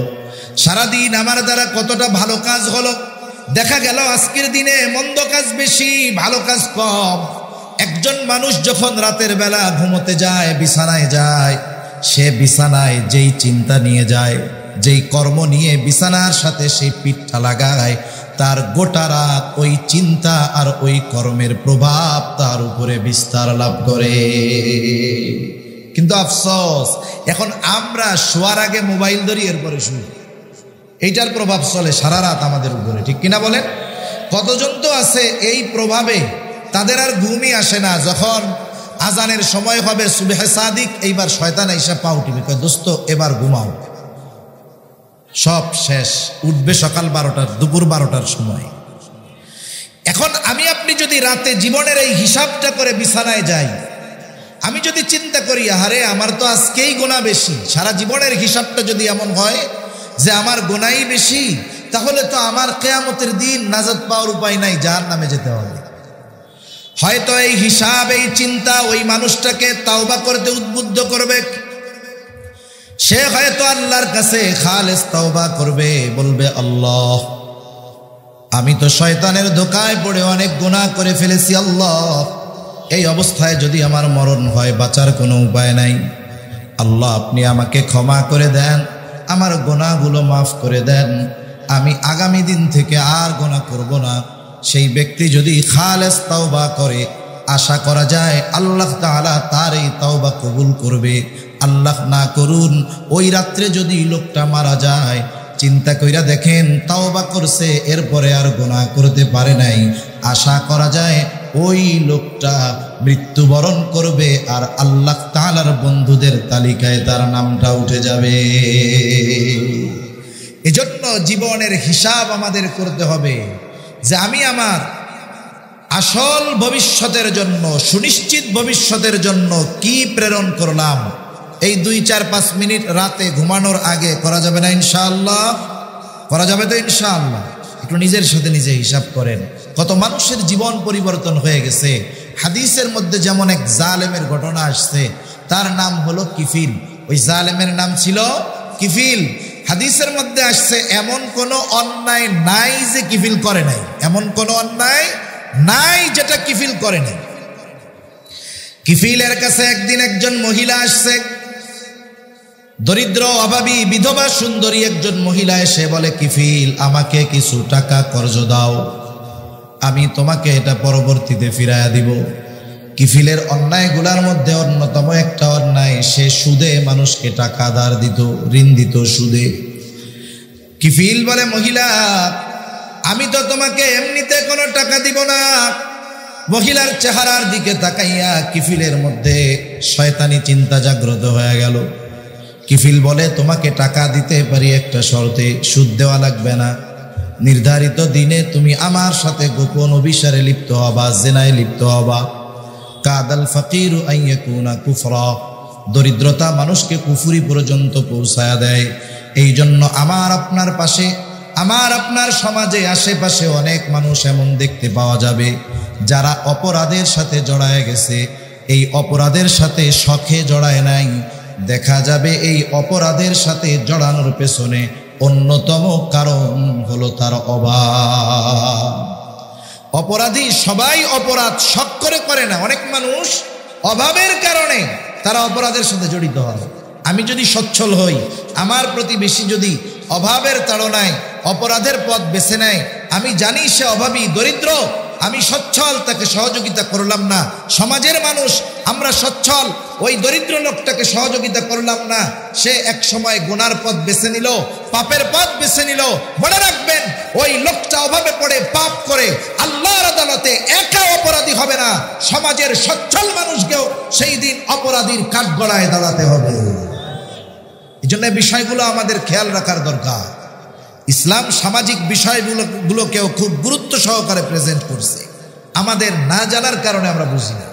সারা দিন আমার দ্বারা কতটা ভালো কাজ হলো। দেখা গেল আজকের দিনে মন্দ কাজ বেশি, ভালো কাজ কম। একজন মানুষ যখন রাতের বেলা ঘুমোতে যায়, বিছানায় যায়, সে বিছানায় যেই চিন্তা নিয়ে যায়, যেই কর্ম নিয়ে বিছানার সাথে সেই পিঠটা লাগায়, তার গোটা রাত ওই চিন্তা আর ওই কর্মের প্রভাব তার উপরে বিস্তার লাভ করে। কিন্তু আফসোস, এখন আমরা শোয়ার আগে মোবাইল ধরি, এরপরে শুই, এইটার প্রভাব চলে সারা রাত আমাদের উপরে, ঠিক কিনা বলেন? কতজন তো আছে এই প্রভাবে তাদের আর ঘুমই আসে না। যখন আজানের সময় হবে সুবহে সাদিক, এইবার শয়তান আইসা পাও টিপে কয়, দোস্ত এবার ঘুমাও, সব শেষ, উঠবে সকাল 12টার, দুপুর 12টার সময়। এখন আমি আপনি যদি রাতে জীবনের এই হিসাবটা করে বিছানায় যাই, আমি যদি চিন্তা করি আরে আমার তো আজকেই গুনাহ বেশি, সারা জীবনের হিসাবটা যদি এমন হয় যে আমার গুনাহই বেশি, তাহলে তো আমার কিয়ামতের দিন নাজাত পাওয়ার উপায় নাই, জাহান্নামে যেতে হবে। হয়তো এই হিসাব, এই চিন্তা ওই মানুষটাকে তাওবা করতে উদ্বুদ্ধ করবে। সে হয়তো আল্লাহর কাছে খালেস তাওবা করবে, বলবে আল্লাহ আমি তো শয়তানের ধোঁকায় পড়ে অনেক গুনাহ করে ফেলেছি, আল্লাহ এই অবস্থায় যদি আমার মরণ হয় বাঁচার কোনো উপায় নাই, আল্লাহ আপনি আমাকে ক্ষমা করে দেন, আমার গুনাহগুলো মাফ করে দেন, আমি আগামী দিন থেকে আর গুনাহ করব না। সেই ব্যক্তি যদি খালেস তাওবা করে, আশা করা যায় আল্লাহ তাআলা তার এই তাওবা কবুল করবে। আল্লাহ না করুন ওই রাত্রে যদি লোকটা মারা যায়, চিন্তা কইরা দেখেন তাওবা করছে, এরপরে আর গুনাহ করতে পারে নাই, আশা করা যায় ওই লোকটা মৃত্যুবরণ করবে আর আল্লাহ তাআলার বন্ধুদের তালিকায় তার নামটা উঠে যাবে। এজন্য জীবনের হিসাব আমাদের করতে হবে যে আমি আমার আসল ভবিষ্যতের জন্য, সুনিশ্চিত ভবিষ্যতের জন্য কি প্রেরণ করলাম। এই 2-4-5 মিনিট রাতে ঘুমানোর আগে করা যাবে না ইনশাআল্লাহ? করা যাবে তো ইনশাআল্লাহ? একটু নিজের সাথে নিজে হিসাব করেন, কত মানুষের জীবন পরিবর্তন হয়ে গেছে। হাদিসের মধ্যে যেমন এক জালেমের ঘটনা আসছে, তার নাম হলো কিফিল। ওই জালেমের নাম ছিল কিফিল। হাদিসের মধ্যে আসছে এমন কোনো অন্যায় নাই যে কিফিল করে নাই, এমন কোনো অন্যায় নাই যেটা কিফিল করে নাই। কিফিলের কাছে একদিন একজন মহিলা আসছে, দরিদ্র অভাবী বিধবা সুন্দরী একজন মহিলা এসে বলে, কিফিল আমাকে কিছু টাকা কর্জ দাও, আমি তোমাকে এটা পরবর্তীতে ফিরাইয়া দিব। কিফিলের অন্যায়গুলার মধ্যে অন্যতম একটা অন্যায়, সে সুদে মানুষকে টাকা ধার দিত, ঋণ দিত সুদে। কিফিল বলে, মহিলা আমি তো তোমাকে এমনিতে কোনো টাকা দিব না। মহিলার চেহারার দিকে তাকাইয়া কিফিলের মধ্যে শয়তানি চিন্তা জাগ্রত হয়ে গেল। কিফিল বলে, তোমাকে টাকা দিতে পারি একটা শর্তে, সুদ দেওয়া লাগবে না, নির্ধারিত দিনে তুমি আমার সাথে গোপন অভিসারে লিপ্ত হবা, জিনায় লিপ্ত হবা। কাদাল ফাকিরু আন ইয়াকুনা কুফরা, দরিদ্রতা মানুষকে কুফরি পর্যন্ত পৌঁছায়া দেয়। এই জন্য আমার আপনার পাশে আমার আপনার সমাজে আশেপাশে অনেক মানুষ এমন দেখতে পাওয়া যাবে যারা অপরাধের সাথে জড়ায় গেছে, এই অপরাধের সাথে শখে জড়ায় নাই। দেখা যাবে এই অপরাধের সাথে জড়ানোর পেছনে অন্যতম কারণ হলো তার অভাব। অপরাধী সবাই অপরাধ শখ করে করে না, অনেক মানুষ অভাবের কারণে তারা অপরাধের সাথে জড়িত হয়। আমি যদি সচ্ছল হই, আমার প্রতিবেশী যদি অভাবের তাড়নায় অপরাধের পথ বেছে নেয়, আমি জানি সে অভাবী দরিদ্র, আমি সচ্ছল, তাকে সহযোগিতা করলাম না। সমাজের মানুষ আমরা সচ্ছল, ওই দরিদ্র লোকটাকে সহযোগিতা করলাম না, সে এক সময় গুনার পথ বেছে নিল, পাপের পথ বেছে নিল। মনে রাখবেন, ওই লোকটা অভাবে পড়ে পাপ করে আল্লাহর আদালতে একা অপরাধী হবে না, সমাজের সচ্ছল মানুষকেও সেই দিন অপরাধীর কাঠগড়ায় দাঁড়াতে হবে। এই জন্য বিষয়গুলো আমাদের খেয়াল রাখার দরকার। ইসলাম সামাজিক বিষয়গুলোকেও খুব গুরুত্ব সহকারে প্রেজেন্ট করছে। আমাদের না জানার কারণে আমরা বুঝি না।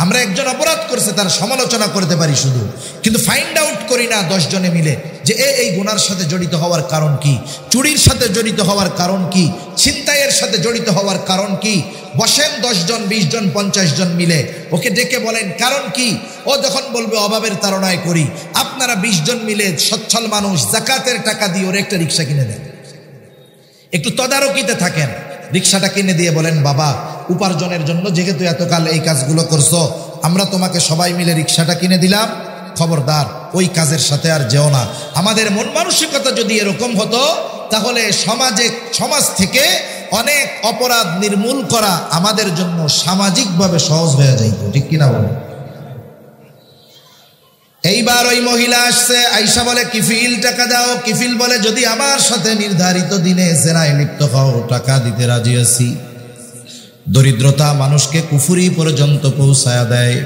আমরা একজন অপরাধ করছে তার সমালোচনা করতে পারি শুধু, কিন্তু ফাইন্ড আউট করি না 10 জনে মিলে যে এই গুনার সাথে জড়িত হওয়ার কারণ কি, চুরির সাথে জড়িত হওয়ার কারণ কি, ছিনতাইয়ের সাথে জড়িত হওয়ার কারণ কি। বসেন 10 জন 20 জন 50 জন মিলে, ওকে ডেকে বলেন কারণ কি। ও যখন বলবে অভাবের তাড়নায় করি, আপনারা 20 জন মিলে সচ্ছল মানুষ যাকাতের টাকা দিয়ে ওর একটা রিক্সা কিনে দেন। একটু তদারকিতে থাকেন, রিক্সাটা কিনে দিয়ে বলেন, বাবা উপার্জনের জন্য যেহেতু এতকাল এই কাজগুলো করছো, আমরা তোমাকে সবাই মিলে রিক্সাটা কিনে দিলাম, খবরদার ওই কাজের সাথে আর যেও না। আমাদের মন মানসিকতা যদি এরকম হতো, তাহলে সমাজ থেকে অনেক অপরাধ নির্মূল করা আমাদের জন্য সামাজিকভাবে সহজ হয়ে যাইত, ঠিক কিনা বলেন? এইবার ওই মহিলা আসছে, আইসা বলে কিফিল টাকা দাও। কিফিল বলে যদি আমার সাথে নির্ধারিত দিনে জেনায় লিপ্ত হও, টাকা দিতে রাজি আছি। দরিদ্রতা মানুষকে কুফরি পর্যন্ত পৌঁছায়া দেয়।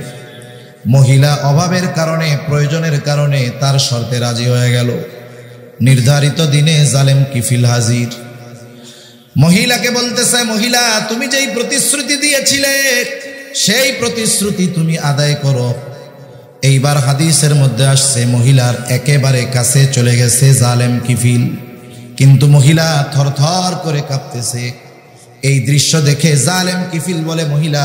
মহিলা অভাবের কারণে, প্রয়োজনের কারণে তার শর্তে রাজি হয়ে গেল। নির্ধারিত দিনে জালেম কিফিল হাজির। মহিলাকে বলতেছে, মহিলা তুমি যেই প্রতিশ্রুতি দিয়েছিলে সেই প্রতিশ্রুতি তুমি আদায় করো। এইবার হাদিসের মধ্যে আসছে মহিলার একেবারে কাছে চলে গেছে জালেম কিফিল, কিন্তু মহিলা থরথর করে কাঁপতেছে। এই দৃশ্য দেখে জালেম কিফিল বলে, মহিলা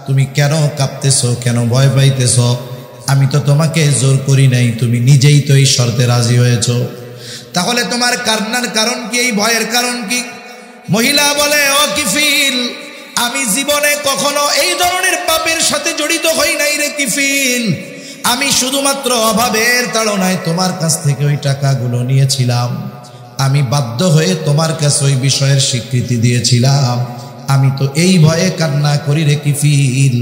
তুমি কেন কাঁপতেছো, কেন ভয় পাইতেছ? আমি তো তোমাকে জোর করি নাই, তুমি নিজেই তো এই শর্তে রাজি হয়েছ। তাহলে তোমার কান্নার কারণ কি, এই ভয়ের কারণ কি? মহিলা বলে, ও কিফিল, আমি জীবনে কখনো এই ধরনের পাপের সাথে জড়িত হই নাই রে কিফিল। আমি শুধুমাত্র অভাবের তাড়নায় তোমার কাছ থেকে ওই টাকাগুলো নিয়েছিলাম। আমি বাধ্য হয়ে তোমার কাছে ওই বিষয়ের স্বীকৃতি দিয়েছিলাম। আমি তো এই ভয়ে কান্না করি রে কিফিল।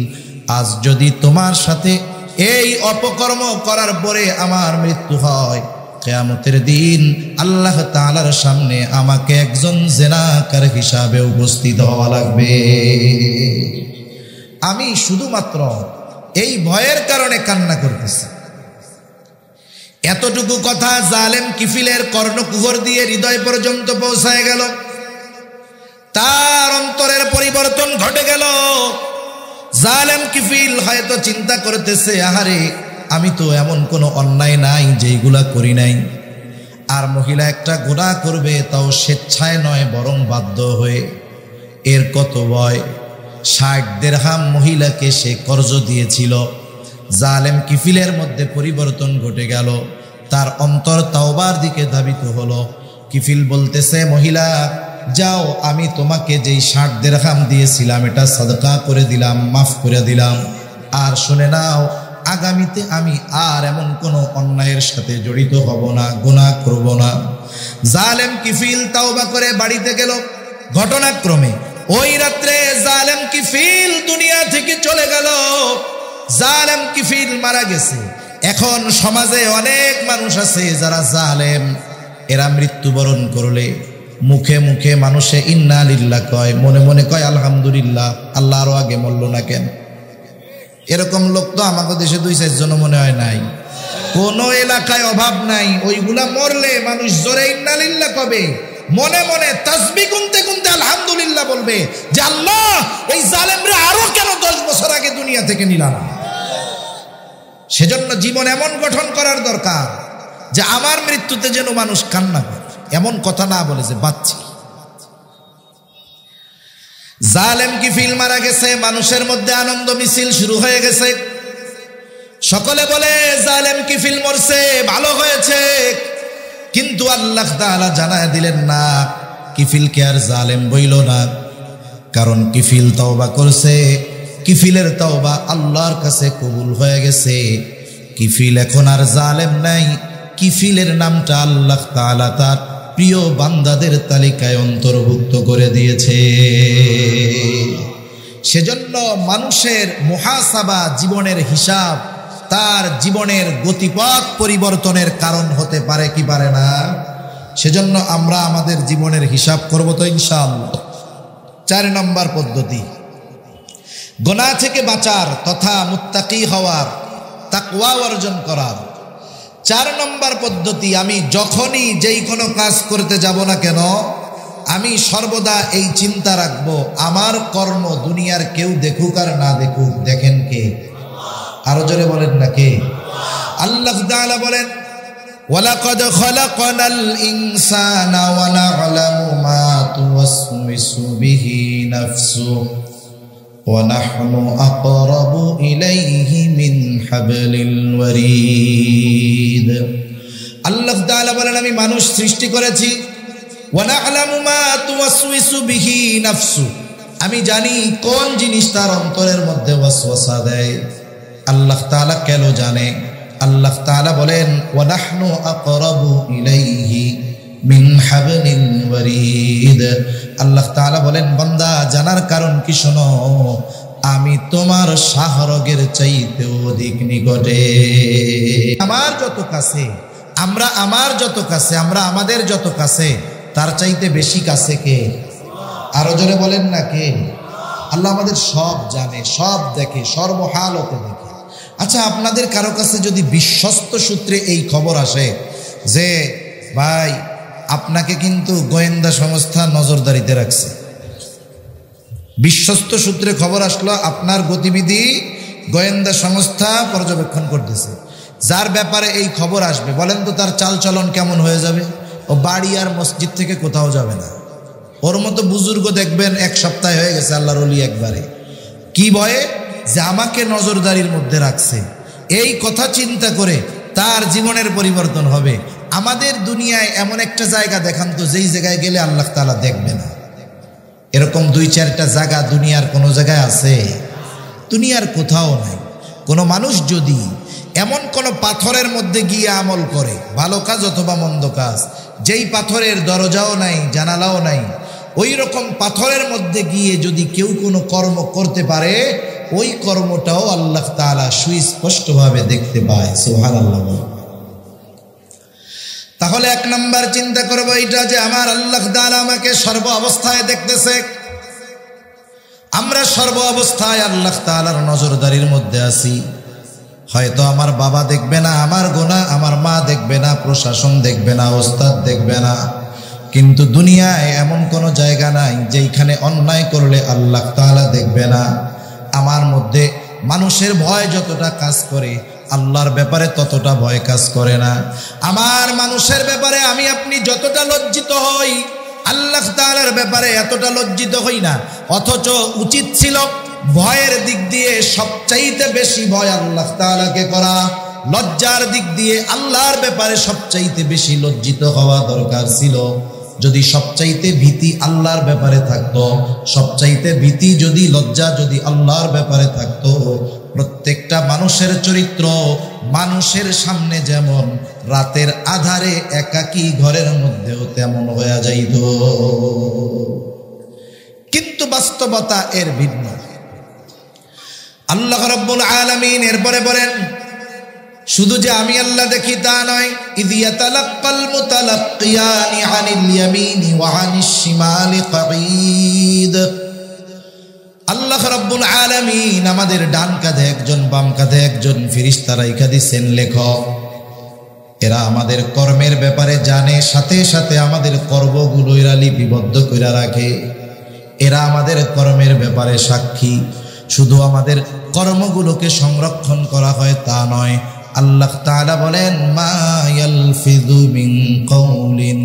আজ যদি তোমার সাথে এই অপকর্ম করার পরে আমার মৃত্যু হয়, কিয়ামতের দিন আল্লাহ তাআলার সামনে আমাকে একজন জিনাকার হিসাবে উপস্থিত হওয়া লাগবে। আমি শুধুমাত্র এই ভয়ের কারণে কান্না করতেছি। এতটুকু কথা জালেম কিফিলের কর্ণকুহর দিয়ে হৃদয় পর্যন্ত পৌঁছায় গেল। তার অন্তরের পরিবর্তন ঘটে গেল। জালেম কিফিল হয়তো চিন্তা করতেছে, আহারে আমি তো এমন কোনো অন্যায় নাই যেইগুলা করি নাই। আর মহিলা একটা গুনাহ করবে তাও স্বেচ্ছায় নয়, বরং বাধ্য হয়ে। এর কত ভয়! 60 দিরহাম মহিলাকে সে কর্জ দিয়েছিল। জালেম কিফিলের মধ্যে পরিবর্তন ঘটে গেল, তার অন্তর তাওবার দিকে ধাবিত হলো। কিফিল বলতেছে, মহিলা যাও, আমি তোমাকে যেই 60 দিরহাম দিয়েছিলাম এটা সাদকা করে দিলাম, মাফ করে দিলাম। আর শুনে নাও, আগামীতে আমি আর এমন কোনো অন্যায়ের সাথে জড়িত হব না, গুনাহ করব না। জালেম কিফিল তাওবা করে বাড়িতে গেল। ঘটনাক্রমে ওই রাত্রে জালেম কিফিল দুনিয়া থেকে চলে গেল। জালেম কিফিল মারা গেছে। এখন সমাজে অনেক মানুষ আছে যারা জালেম, এরা মৃত্যুবরণ করলে মুখে মুখে মানুষে ইন্না লিল্লাহ কয়, মনে মনে কয় আলহামদুলিল্লাহ, আল্লাহ আরো আগে মরল না কেন। এরকম লোক তো আমাদের দেশে 2-4 জন মনে হয় নাই। কোন এলাকায় অভাব নাই, ওইগুলা মরলে মানুষ জোরে ইন্না লিল্লাহ কবে, মনে মনে তাসবিহ গুনতে গুনতে আলহামদুলিল্লাহ বলবে যে আল্লাহ এই জালেমরা আরো কেন 10 বছর আগে দুনিয়া থেকে নিলাম। সেজন্য জীবন এমন গঠন করার দরকার যে আমার মৃত্যুতে যেন মানুষ কান্না করে। এমন কথা না বলে যে বাচ্চি। জালেম কিফিল মারা গেছে, মানুষের মধ্যে আনন্দ মিছিল শুরু হয়ে গেছে। সকলে বলে জালেম কিফিল মরছে, ভালো হয়েছে। কিন্তু আল্লাহ তাআলা জানায় দিলেন না, কিফিলকে আর জালেম বইল না, কারণ কিফিল তওবা করছে, কিফিলের তওবা আল্লাহর কাছে কবুল হয়ে গেছে। কিফিল এখন আর জালেম নাই, কিফিলের নামটা আল্লাহ তাআলা তার প্রিয় বান্দাদের তালিকায় অন্তর্ভুক্ত করে দিয়েছে। সেজন্য মানুষের মুহাসাবা, জীবনের হিসাব, তার জীবনের গতিপথ পরিবর্তনের কারণ হতে পারে কি পারে না? সেজন্য আমরা আমাদের জীবনের হিসাব করব তো ইনশাআল্লাহ। 4 নম্বর পদ্ধতি, গুনাহ থেকে বাঁচার তথা মুত্তাকি হওয়ার, তাকওয়া অর্জন করার 4 নম্বর পদ্ধতি, আমি যখনই যেই কোনো কাজ করতে যাব না কেন, আমি সর্বদা এই চিন্তা রাখবো, আমার কর্ম দুনিয়ার কেউ দেখুক আর না দেখুক, দেখেন কে? আরো জোরে বলেন না কে? আল্লাহ তাআলা বলেন, ওয়ালাকাদ খালাকনাল ইনসানা ওয়া না'লামু মা তুওয়াসওয়িসু বিহি নাফসুহু ওয়া নাহনু আকরাবু ইলাইহি মিন হাবলিল ওয়ারিদ। আল্লাহ তাআলা বলেন, আমি মানুষ সৃষ্টি করেছি, ওয়া না'লামু মা তুওয়াসওয়িসু বিহি নাফসুহু, আমি জানি কোন জিনিস তার অন্তরের মধ্যে ওয়াসওয়াসা দেয়। আল্লাহ তাআলা কেন জানে? আল্লাহ তাআলা বলেন, ওয়া নাহনু আকরাবু ইলাইহি মিন হাবলিল ওয়ারিদ। আল্লাহ তাআলা বলেন, বান্দা জানার কারণ কি শোনো, আমি তোমার শাহরগের চাইতে অধিক নিকটে। আমার যত কাছে, আমরা আমাদের যত কাছে, তার চাইতে বেশি কাছে কে? আরো জোরে বলেন না কে? আল্লাহ আমাদের সব জানে, সব দেখে, সর্বহালতে দেখে। আচ্ছা, আপনাদের কারো কাছে যদি বিশ্বস্ত সূত্রে এই খবর আসে যে ভাই আপনাকে কিন্তু গোয়েন্দা সংস্থা নজরদারিতে রাখছে, বিশ্বস্ত সূত্রে খবর আসলো আপনার গতিবিধি গোয়েন্দা সংস্থা পর্যবেক্ষণ করতেছে, যার ব্যাপারে এই খবর আসবে, বলেন তো তার চালচলন কেমন হয়ে যাবে? ও বাড়ি আর মসজিদ থেকে কোথাও যাবে না। ওর মতো বুজুর্গ দেখবেন 1 সপ্তাহ হয়ে গেছে আল্লাহর ওলি একবারে, কি ভয়ে? যে আমাকে নজরদারির মধ্যে রাখছে। এই কথা চিন্তা করে তার জীবনের পরিবর্তন হবে। আমাদের দুনিয়ায় এমন একটা জায়গা দেখান তো, যেই জায়গায় গেলে আল্লাহ তাআলা দেখবে না। এরকম 2-4টা জায়গা দুনিয়ার কোনো জায়গায় আছে? দুনিয়ার কোথাও নাই। কোনো মানুষ যদি এমন কোনো পাথরের মধ্যে গিয়ে আমল করে, ভালো কাজ অথবা মন্দ কাজ, যেই পাথরের দরজাও নাই, জানালাও নাই, ওই রকম পাথরের মধ্যে গিয়ে যদি কেউ কোনো কর্ম করতে পারে, ওই কর্মটাও আল্লাহ তাআলা সুস্পষ্টভাবে দেখতে পায়। সুবহানাল্লাহ। তাহলে 1 নাম্বার চিন্তা করবো এটা, যে আমার আল্লাহ তাআলা আমাকে সর্ব অবস্থায় দেখতেছে। আমরা সর্ব অবস্থায় আল্লাহ তাআলার নজরদারির মধ্যে আছি। হয়তো আমার বাবা দেখবে না আমার গুনাহ, আমার মা দেখবে না, প্রশাসন দেখবে না, ওস্তাদ দেখবে না, কিন্তু দুনিয়ায় এমন কোনো জায়গা নাই যেখানে অন্যায় করলে আল্লাহ তাআলা দেখবে না। আমার মধ্যে মানুষের ভয় যতটা কাজ করে, আল্লাহর ব্যাপারে ততটা ভয় কাজ করে না। আমার মানুষের ব্যাপারে আমি আপনি যতটা লজ্জিত হই, আল্লাহ তাআলার ব্যাপারে এতটা লজ্জিত হই না। অথচ উচিত ছিল ভয়ের দিক দিয়ে সবচাইতে বেশি ভয় আল্লাহ তাআলাকে করা, লজ্জার দিক দিয়ে আল্লাহর ব্যাপারে সবচাইতে বেশি লজ্জিত হওয়া দরকার ছিল। যদি সবচাইতে ভীতি আল্লাহর ব্যাপারে থাকতো, সবচাইতে ভীতি যদি লজ্জা যদি আল্লাহর ব্যাপারে থাকতো, প্রত্যেকটা মানুষের চরিত্র মানুষের সামনে যেমন রাতের আধারে একাকী ঘরের মধ্যেও তেমন হয়ে যাইত। কিন্তু বাস্তবতা এর ভিন্ন। আল্লাহ রাব্বুল আলামিন এরপরে বলেন, শুধু যে আমি আল্লাহ দেখি তা নয়, ইয ইয়াতালাক্কাল মুতালাক্কিয়ানি আনিল ইয়ামিনি ওয়া আনিশ শিমালি কাঈদ। আল্লাহ রাব্বুল আলামিন আমাদের ডান কাঁধে একজন, বাম কাঁধে একজন ফেরেশতা রাইখা দিয়েছেন লেখক। এরা আমাদের কর্মের ব্যাপারে জানে, সাথে সাথে আমাদের কর্মগুলো এরা লিপিবদ্ধ করে রাখে। এরা আমাদের কর্মের ব্যাপারে সাক্ষী। শুধু আমাদের কর্মগুলোকে সংরক্ষণ করা হয় তা নয়, আল্লাহ তাআলা বলেন, মা ইয়ালফিযু মিন কাউলিন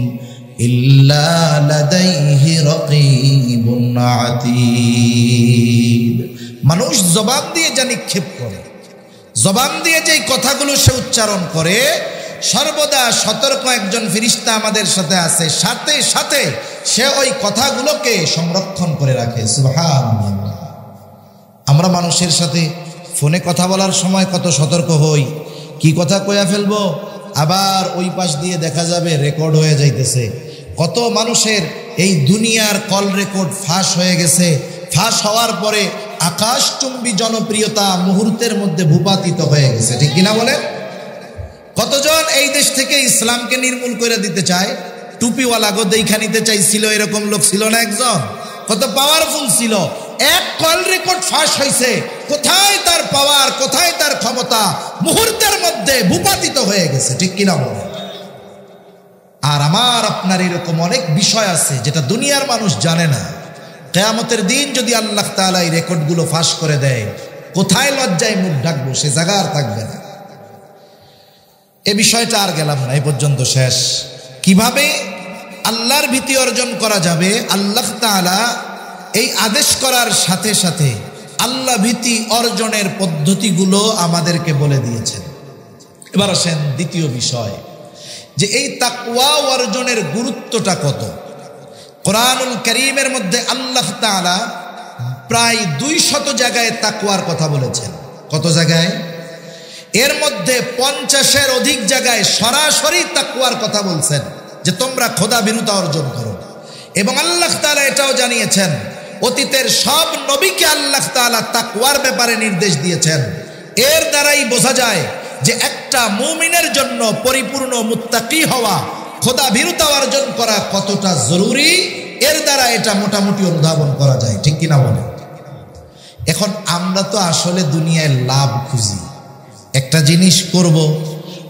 ইল্লা লাদাইহি রাকীবুন আতীদ। মানুষ জবান দিয়ে যা নিক্ষেপ করে, জবান দিয়ে যেই কথাগুলো সে উচ্চারণ করে, সর্বদা সতর্ক একজন ফেরেশতা আমাদের সাথে আছে, সাথে সাথে সে ওই কথাগুলোকে সংরক্ষণ করে রাখে। সুবহানাল্লাহ। আমরা মানুষের সাথে ফোনে কথা বলার সময় কত সতর্ক হই, কি কথা কইয়া ফেলবো, আবার ওই পাশ দিয়ে দেখা যাবে রেকর্ড হয়ে যাইতেছে। কত মানুষের এই দুনিয়ার কল রেকর্ড ফাঁস হয়ে গেছে, ফাঁস হওয়ার পরে আকাশচুম্বী জনপ্রিয়তা মুহূর্তের মধ্যে ভূপাতিত হয়ে গেছে, ঠিক কিনা বলেন? কতজন এই দেশ থেকে ইসলামকে নির্মূল করে দিতে চায়, টুপিওয়ালা গো দেখা নিতে চাইছিল, এরকম লোক ছিল না একজন? কত পাওয়ারফুল ছিল, এক কল রেকর্ড ফাঁস হয়েছে, কোথায় তার পাওয়ার, কোথায় তার ক্ষমতা, মুহূর্তের মধ্যে ভূপাতিত হয়ে গেছে, ঠিক কিনা বলেন? আর আমার আপনার এরকম অনেক বিষয় আছে যেটা দুনিয়ার মানুষ জানে না। কিয়ামতের দিন যদি আল্লাহ তাআলা এই রেকর্ডগুলো ফাঁস করে দেয়, কোথায় লজ্জায় মুখ ঢাকবো, সে জায়গা আর থাকবে না। এ বিষয়টা আর গেলাম না, এই পর্যন্ত শেষ। কিভাবে আল্লাহর ভীতি অর্জন করা যাবে, আল্লাহ তাআলা এই আদেশ করার সাথে সাথে আল্লাহ ভীতি অর্জনের পদ্ধতিগুলো আমাদেরকে বলে দিয়েছেন। এবার আসেন দ্বিতীয় বিষয়, যে এই তাকওয়া অর্জনের গুরুত্বটা কত। কোরআনুল কারীমের মধ্যে আল্লাহ তাআলা প্রায় 200 জায়গায় তাকওয়ার কথা বলেছেন। কত জায়গায়? এর মধ্যে 50-এর অধিক জায়গায় সরাসরি তাকওয়ার কথা বলছেন, যে তোমরা খোদা ভীরুতা অর্জন করো। এবং আল্লাহ তাআলা এটাও জানিয়েছেন, অতীতের সব নবীকে আল্লাহ তাআলা তাকওয়ার ব্যাপারে নির্দেশ দিয়েছেন। এর দ্বারাই বোঝা যায় যে একটা মুমিনের জন্য পরিপূর্ণ মুত্তাকি হওয়া, খোদা ভীরুতা অর্জন করা কতটা জরুরি, এর দ্বারা এটা মোটামুটি অনুধাবন করা যায়, ঠিক কিনা বলে? এখন আমরা তো আসলে দুনিয়ায় লাভ খুঁজি। একটা জিনিস করব,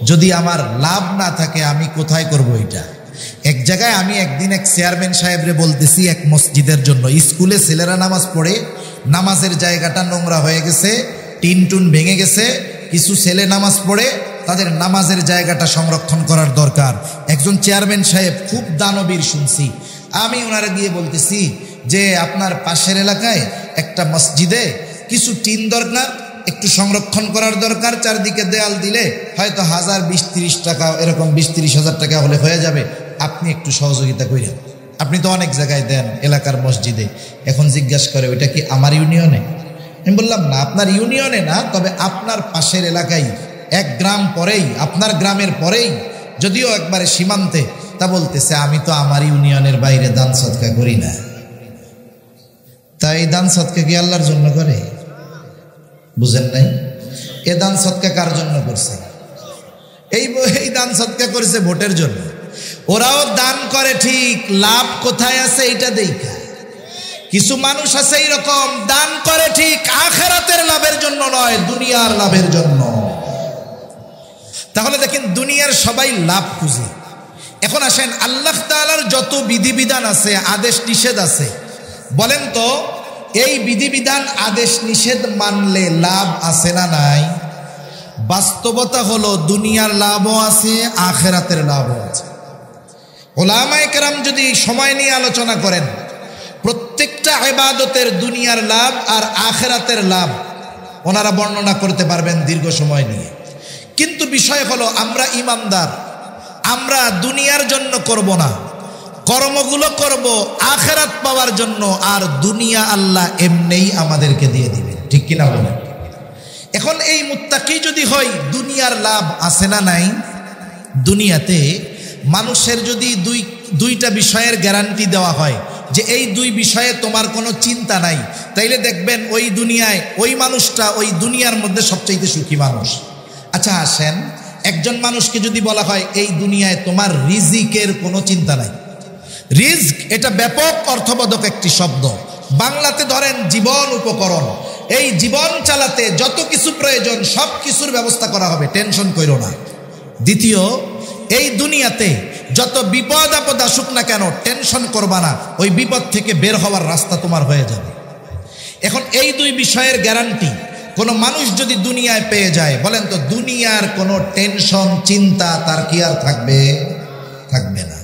যদি আমার লাভ না থাকে আমি কোথায় করব এটা? এক জায়গায় আমি একদিন এক চেয়ারম্যান সাহেবরে বলতেছি, এক মসজিদের জন্য, স্কুলে ছেলেরা নামাজ পড়ে, নামাজের জায়গাটা নোংরা হয়ে গেছে, টিন টুন ভেঙে গেছে, কিছু ছেলে নামাজ পড়ে, তাদের নামাজের জায়গাটা সংরক্ষণ করার দরকার। একজন চেয়ারম্যান সাহেব খুব দানবীর শুনছি, আমি ওনারে গিয়ে বলতেছি যে আপনার পাশের এলাকায় একটা মসজিদে কিছু টিন দরকার, একটু সংরক্ষণ করার দরকার, চারদিকে দেয়াল দিলে হয়তো 1000-20-30 টাকা, এরকম 20-30 হাজার টাকা হলে হয়ে যাবে, আপনি একটু সহযোগিতা করেন। আপনি তো অনেক জায়গায় দেন এলাকার মসজিদে। এখন জিজ্ঞাসা করে, ওইটা কি আমার ইউনিয়নে? আমি বললাম না, আপনার ইউনিয়নে না, তবে আপনার পাশের এলাকায়, 1 গ্রাম পরেই, আপনার গ্রামের পরেই, যদিও একবারে সীমান্তে। তা বলতেছে, আমি তো আমার ইউনিয়নের বাইরে দান সদকা করি না। তাই দান সদকা কি আল্লাহর জন্য করে? বুঝেন নাই? এ দান সদকা কার জন্য করছে? এই দান সদকা করেছে ভোটের জন্য। ওরাও দান করে ঠিক, লাভ কোথায় আছে এইটা দেখা। কিছু মানুষ আছে এইরকম, দান করে ঠিক, আখিরাতের লাভের জন্য নয়, দুনিয়ার লাভের জন্য। তাহলে দেখেন, দুনিয়ার সবাই লাভ খুঁজে। এখন আসেন, আল্লাহ তাআলার যত বিধিবিধান আছে, আদেশ নিষেধ আছে, বলেন তো এই বিধিবিধান আদেশ নিষেধ মানলে লাভ আছে না নাই? বাস্তবতা হলো দুনিয়ার লাভও আছে, আখিরাতের লাভও আছে। উলামায়ে কেরাম যদি সময় নিয়ে আলোচনা করেন, প্রত্যেকটা ইবাদতের দুনিয়ার লাভ আর আখিরাতের লাভ ওনারা বর্ণনা করতে পারবেন দীর্ঘ সময় নিয়ে। কিন্তু বিষয় হলো, আমরা ইমানদার, আমরা দুনিয়ার জন্য করব না, কর্মগুলো করব আখিরাত পাওয়ার জন্য, আর দুনিয়া আল্লাহ এমনিই আমাদেরকে দিয়ে দিবেন, ঠিক কিনা বলেন? এখন এই মুত্তাকি যদি হয়, দুনিয়ার লাভ আছে না নাই? দুনিয়াতে মানুষের যদি দুইটা বিষয়ের গ্যারান্টি দেওয়া হয় যে এই 2 বিষয়ে তোমার কোনো চিন্তা নাই, তাইলে দেখবেন ওই দুনিয়ায় ওই মানুষটা ওই দুনিয়ার মধ্যে সবচাইতে সুখী মানুষ। আচ্ছা আসেন, একজন মানুষকে যদি বলা হয় এই দুনিয়ায় তোমার রিজিকের কোনো চিন্তা নাই। রিজক এটা ব্যাপক অর্থবোধক একটি শব্দ। বাংলাতে ধরেন জীবন উপকরণ, এই জীবন চালাতে যত কিছু প্রয়োজন সব কিছুর ব্যবস্থা করা হবে, টেনশন কইরো না। দ্বিতীয়, এই দুনিয়াতে যত বিপদ আপদ আসুক না কেন টেনশন করবা না, ওই বিপদ থেকে বের হওয়ার রাস্তা তোমার হয়ে যাবে। এখন এই 2 বিষয়ের গ্যারান্টি কোনো মানুষ যদি দুনিয়ায় পেয়ে যায়, বলেন তো দুনিয়ার কোনো টেনশন চিন্তা তার কি আর থাকবে? থাকবে না।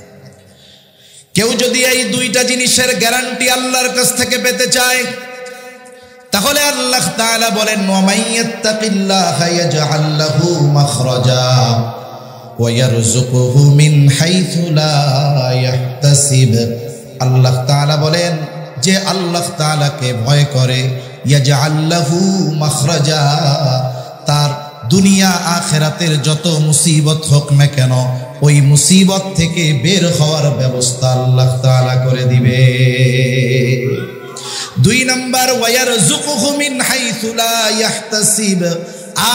কেউ যদি এই দুইটা জিনিসের গ্যারান্টি আল্লাহর কাছ থেকে পেতে চায়, তাহলে আল্লাহ তাআলা বলেন ওয়ামাইয়াত্তাকিল্লাহা ইয়াজআল লাহু মাখরাজা ওয়া ইয়ারযুকুহু মিন হাইথু লা ইয়াহতাসিব। আল্লাহ তাআলা বলেন যে আল্লাহ তাআলাকে ভয় করে, ইয়াজআল লাহু মাখরাজা, তার দুনিয়া আখিরাতের যত মুসিবত হোক না কেন ওই মুসিবত থেকে বের হওয়ার ব্যবস্থা আল্লাহ তাআলা করে দিবে। 2 নাম্বার ওয়ায়ারযুকুহু মিন হাইথু লা ইয়াহতাসিব,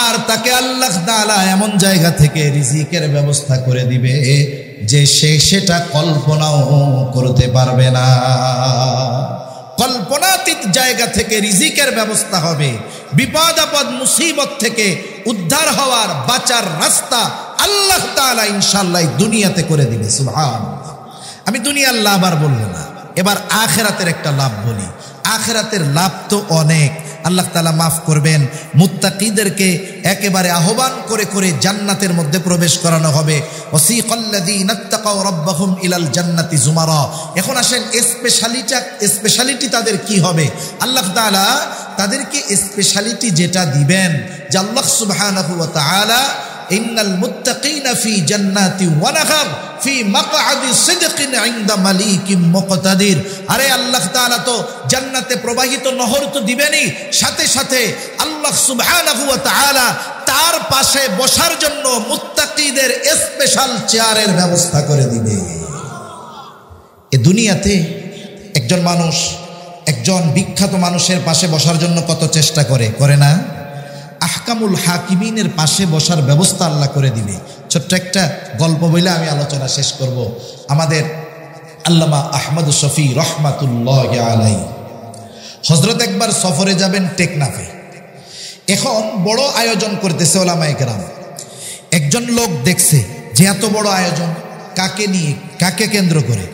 আর তাকে আল্লাহ তাআলা এমন জায়গা থেকে রিজিকের ব্যবস্থা করে দিবে যে সে সেটা কল্পনাও করতে পারবে না। কল্পনাতীত জায়গা থেকে রিজিকের ব্যবস্থা হবে। বিপদ আপদ মুসিবত থেকে উদ্ধার হওয়ার বাঁচার রাস্তা আল্লাহ তাআলা ইনশাআল্লাহ দুনিয়াতে করে দিবে। সুবহানাল্লাহ। আমি দুনিয়ার লাভ আর বলবো না, এবার আখিরাতের একটা লাভ বলি। আখিরাতের লাভ তো অনেক। আল্লাহ তাআলা মাফ করবেন, মুত্তাকিদেরকে একেবারে আহ্বান করে করে জান্নাতের মধ্যে প্রবেশ করানো হবে। ওয়াসিকাল্লাযীনা ইত্তাকাউ রাব্বাহুম ইলাল জান্নাতি যুমারা। এখন আসেন স্পেশালিটি তাদের কি হবে? আল্লাহ তাআলা তাদেরকে স্পেশালিটি যেটা দিবেন, যে আল্লাহ সুবহানাহু ওয়া তাআলা ইন্নাল মুত্তাকিনা ফি জান্নাতি ওয়া নাহার ফি মাকআদি সিদকিন ইনদা মালিকিম মুকতাদির। আরে আল্লাহ তাআলা তো জান্নাতে প্রবাহিত নহর তো দিবেনই, সাথে সাথে আল্লাহ সুবহানাহু ওয়া তাআলা তার পাশে বসার জন্য মুত্তাকিদের স্পেশাল চেয়ারের ব্যবস্থা করে দিবে। এ দুনিয়াতে একজন মানুষ একজন বিখ্যাত মানুষের পাশে বসার জন্য কত চেষ্টা করে না? আহকামুল হাকিমিনের পাশে বসার ব্যবস্থা আল্লাহ করে দিবে। ছোট্ট একটা গল্প বলে আমি আলোচনা শেষ করব। আমাদের আল্লামা আহমদ শফি রহমাতুল্লাহি আলাইহি হযরত একবার সফরে যাবেন টেকনাফে। এখন বড় আয়োজন করতেছে ওলামায়ে কেরাম। একজন লোক দেখছে যে এত বড় আয়োজন কাকে নিয়ে, কাকে কেন্দ্র করে,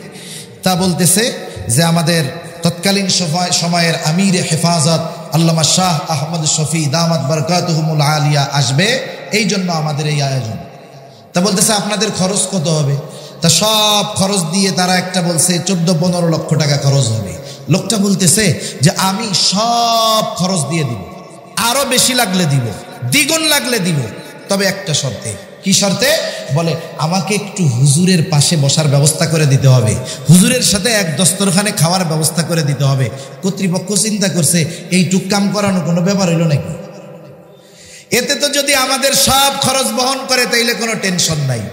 তা বলতেছে যে আমাদের তৎকালীন সময়ের আমির হেফাজত আল্লামা শাহ আহমদ শফি দামাত বারকাতুহুমুল আলিয়া আসবে, এই জন্য আমাদের এই আয়োজন। তা বলতেছে আপনাদের খরচ কত হবে? তা সব খরচ দিয়ে তারা একটা বলছে 14-15 লক্ষ টাকা খরচ হবে। লোকটা বলতেছে যে আমি সব খরচ দিয়ে দিব, আরো বেশি লাগলে দিব, দ্বিগুণ লাগলে দিব, তবে একটা শর্তে। কি শর্তে? বলে আমাকে একটু হুজুরের পাশে বসার ব্যবস্থা করে দিতে হবে, হুজুরের সাথে এক দস্তরখানে খাওয়ার ব্যবস্থা করে দিতে হবে। কর্তৃপক্ষ চিন্তা করছে এইটুক কাম করানো কোনো ব্যাপার হইল নাকি? এতে তো যদি আমাদের সব খরচ বহন করে তাইলে কোনো টেনশন নাই।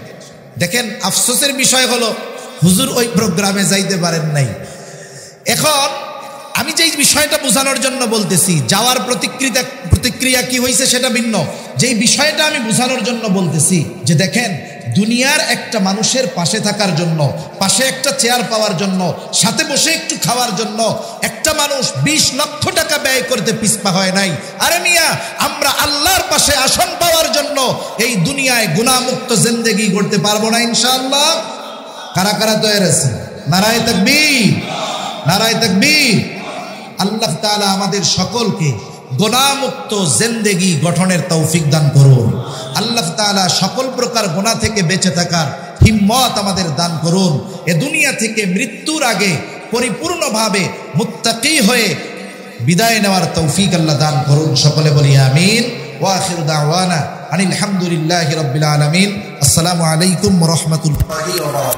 দেখেন আফসোসের বিষয় হলো হুজুর ওই প্রোগ্রামে যাইতে পারেন নাই। এখন আমি যেই বিষয়টা বোঝানোর জন্য বলতেছি, যাওয়ার প্রতিক্রিয়া কি হয়েছে সেটা ভিন্ন। যেই বিষয়টা আমি বোঝানোর জন্য বলতেছি যে দেখেন দুনিয়ার একটা মানুষের পাশে থাকার জন্য, পাশে একটা চেয়ার পাওয়ার জন্য, সাথে বসে একটু খাওয়ার জন্য একটা মানুষ 20 লক্ষ টাকা ব্যয় করতে পিছপা হয় নাই। আরে মিয়া, আমরা আল্লাহর পাশে আসন পাওয়ার জন্য এই দুনিয়ায় গুনাহমুক্ত জিন্দেগি গড়তে পারবো না ইনশাআল্লাহ? কারা কারা তৈরি আছেন? নারায়ে তাকবীর, নারায়ে তাকবীর। আল্লাহ তাআলা আমাদের সকলকে গুনাহমুক্ত জিন্দেগি গঠনের তৌফিক দান করুন। আল্লাহ তাআলা সকল প্রকার গুনাহ থেকে বেঁচে থাকার হিম্মত আমাদের দান করুন। এ দুনিয়া থেকে মৃত্যুর আগে পরিপূর্ণভাবে মুত্তাকি হয়ে বিদায় নেওয়ার তৌফিক আল্লাহ দান করুন। সকলে বলি আমিন। ওয়া আখিরু দাওয়ানা আনিল হামদুলিল্লাহি রাব্বিল আলামিন। আসসালামু আলাইকুম ওয়া রাহমাতুল্লাহি ওয়া বারাকাতুহু।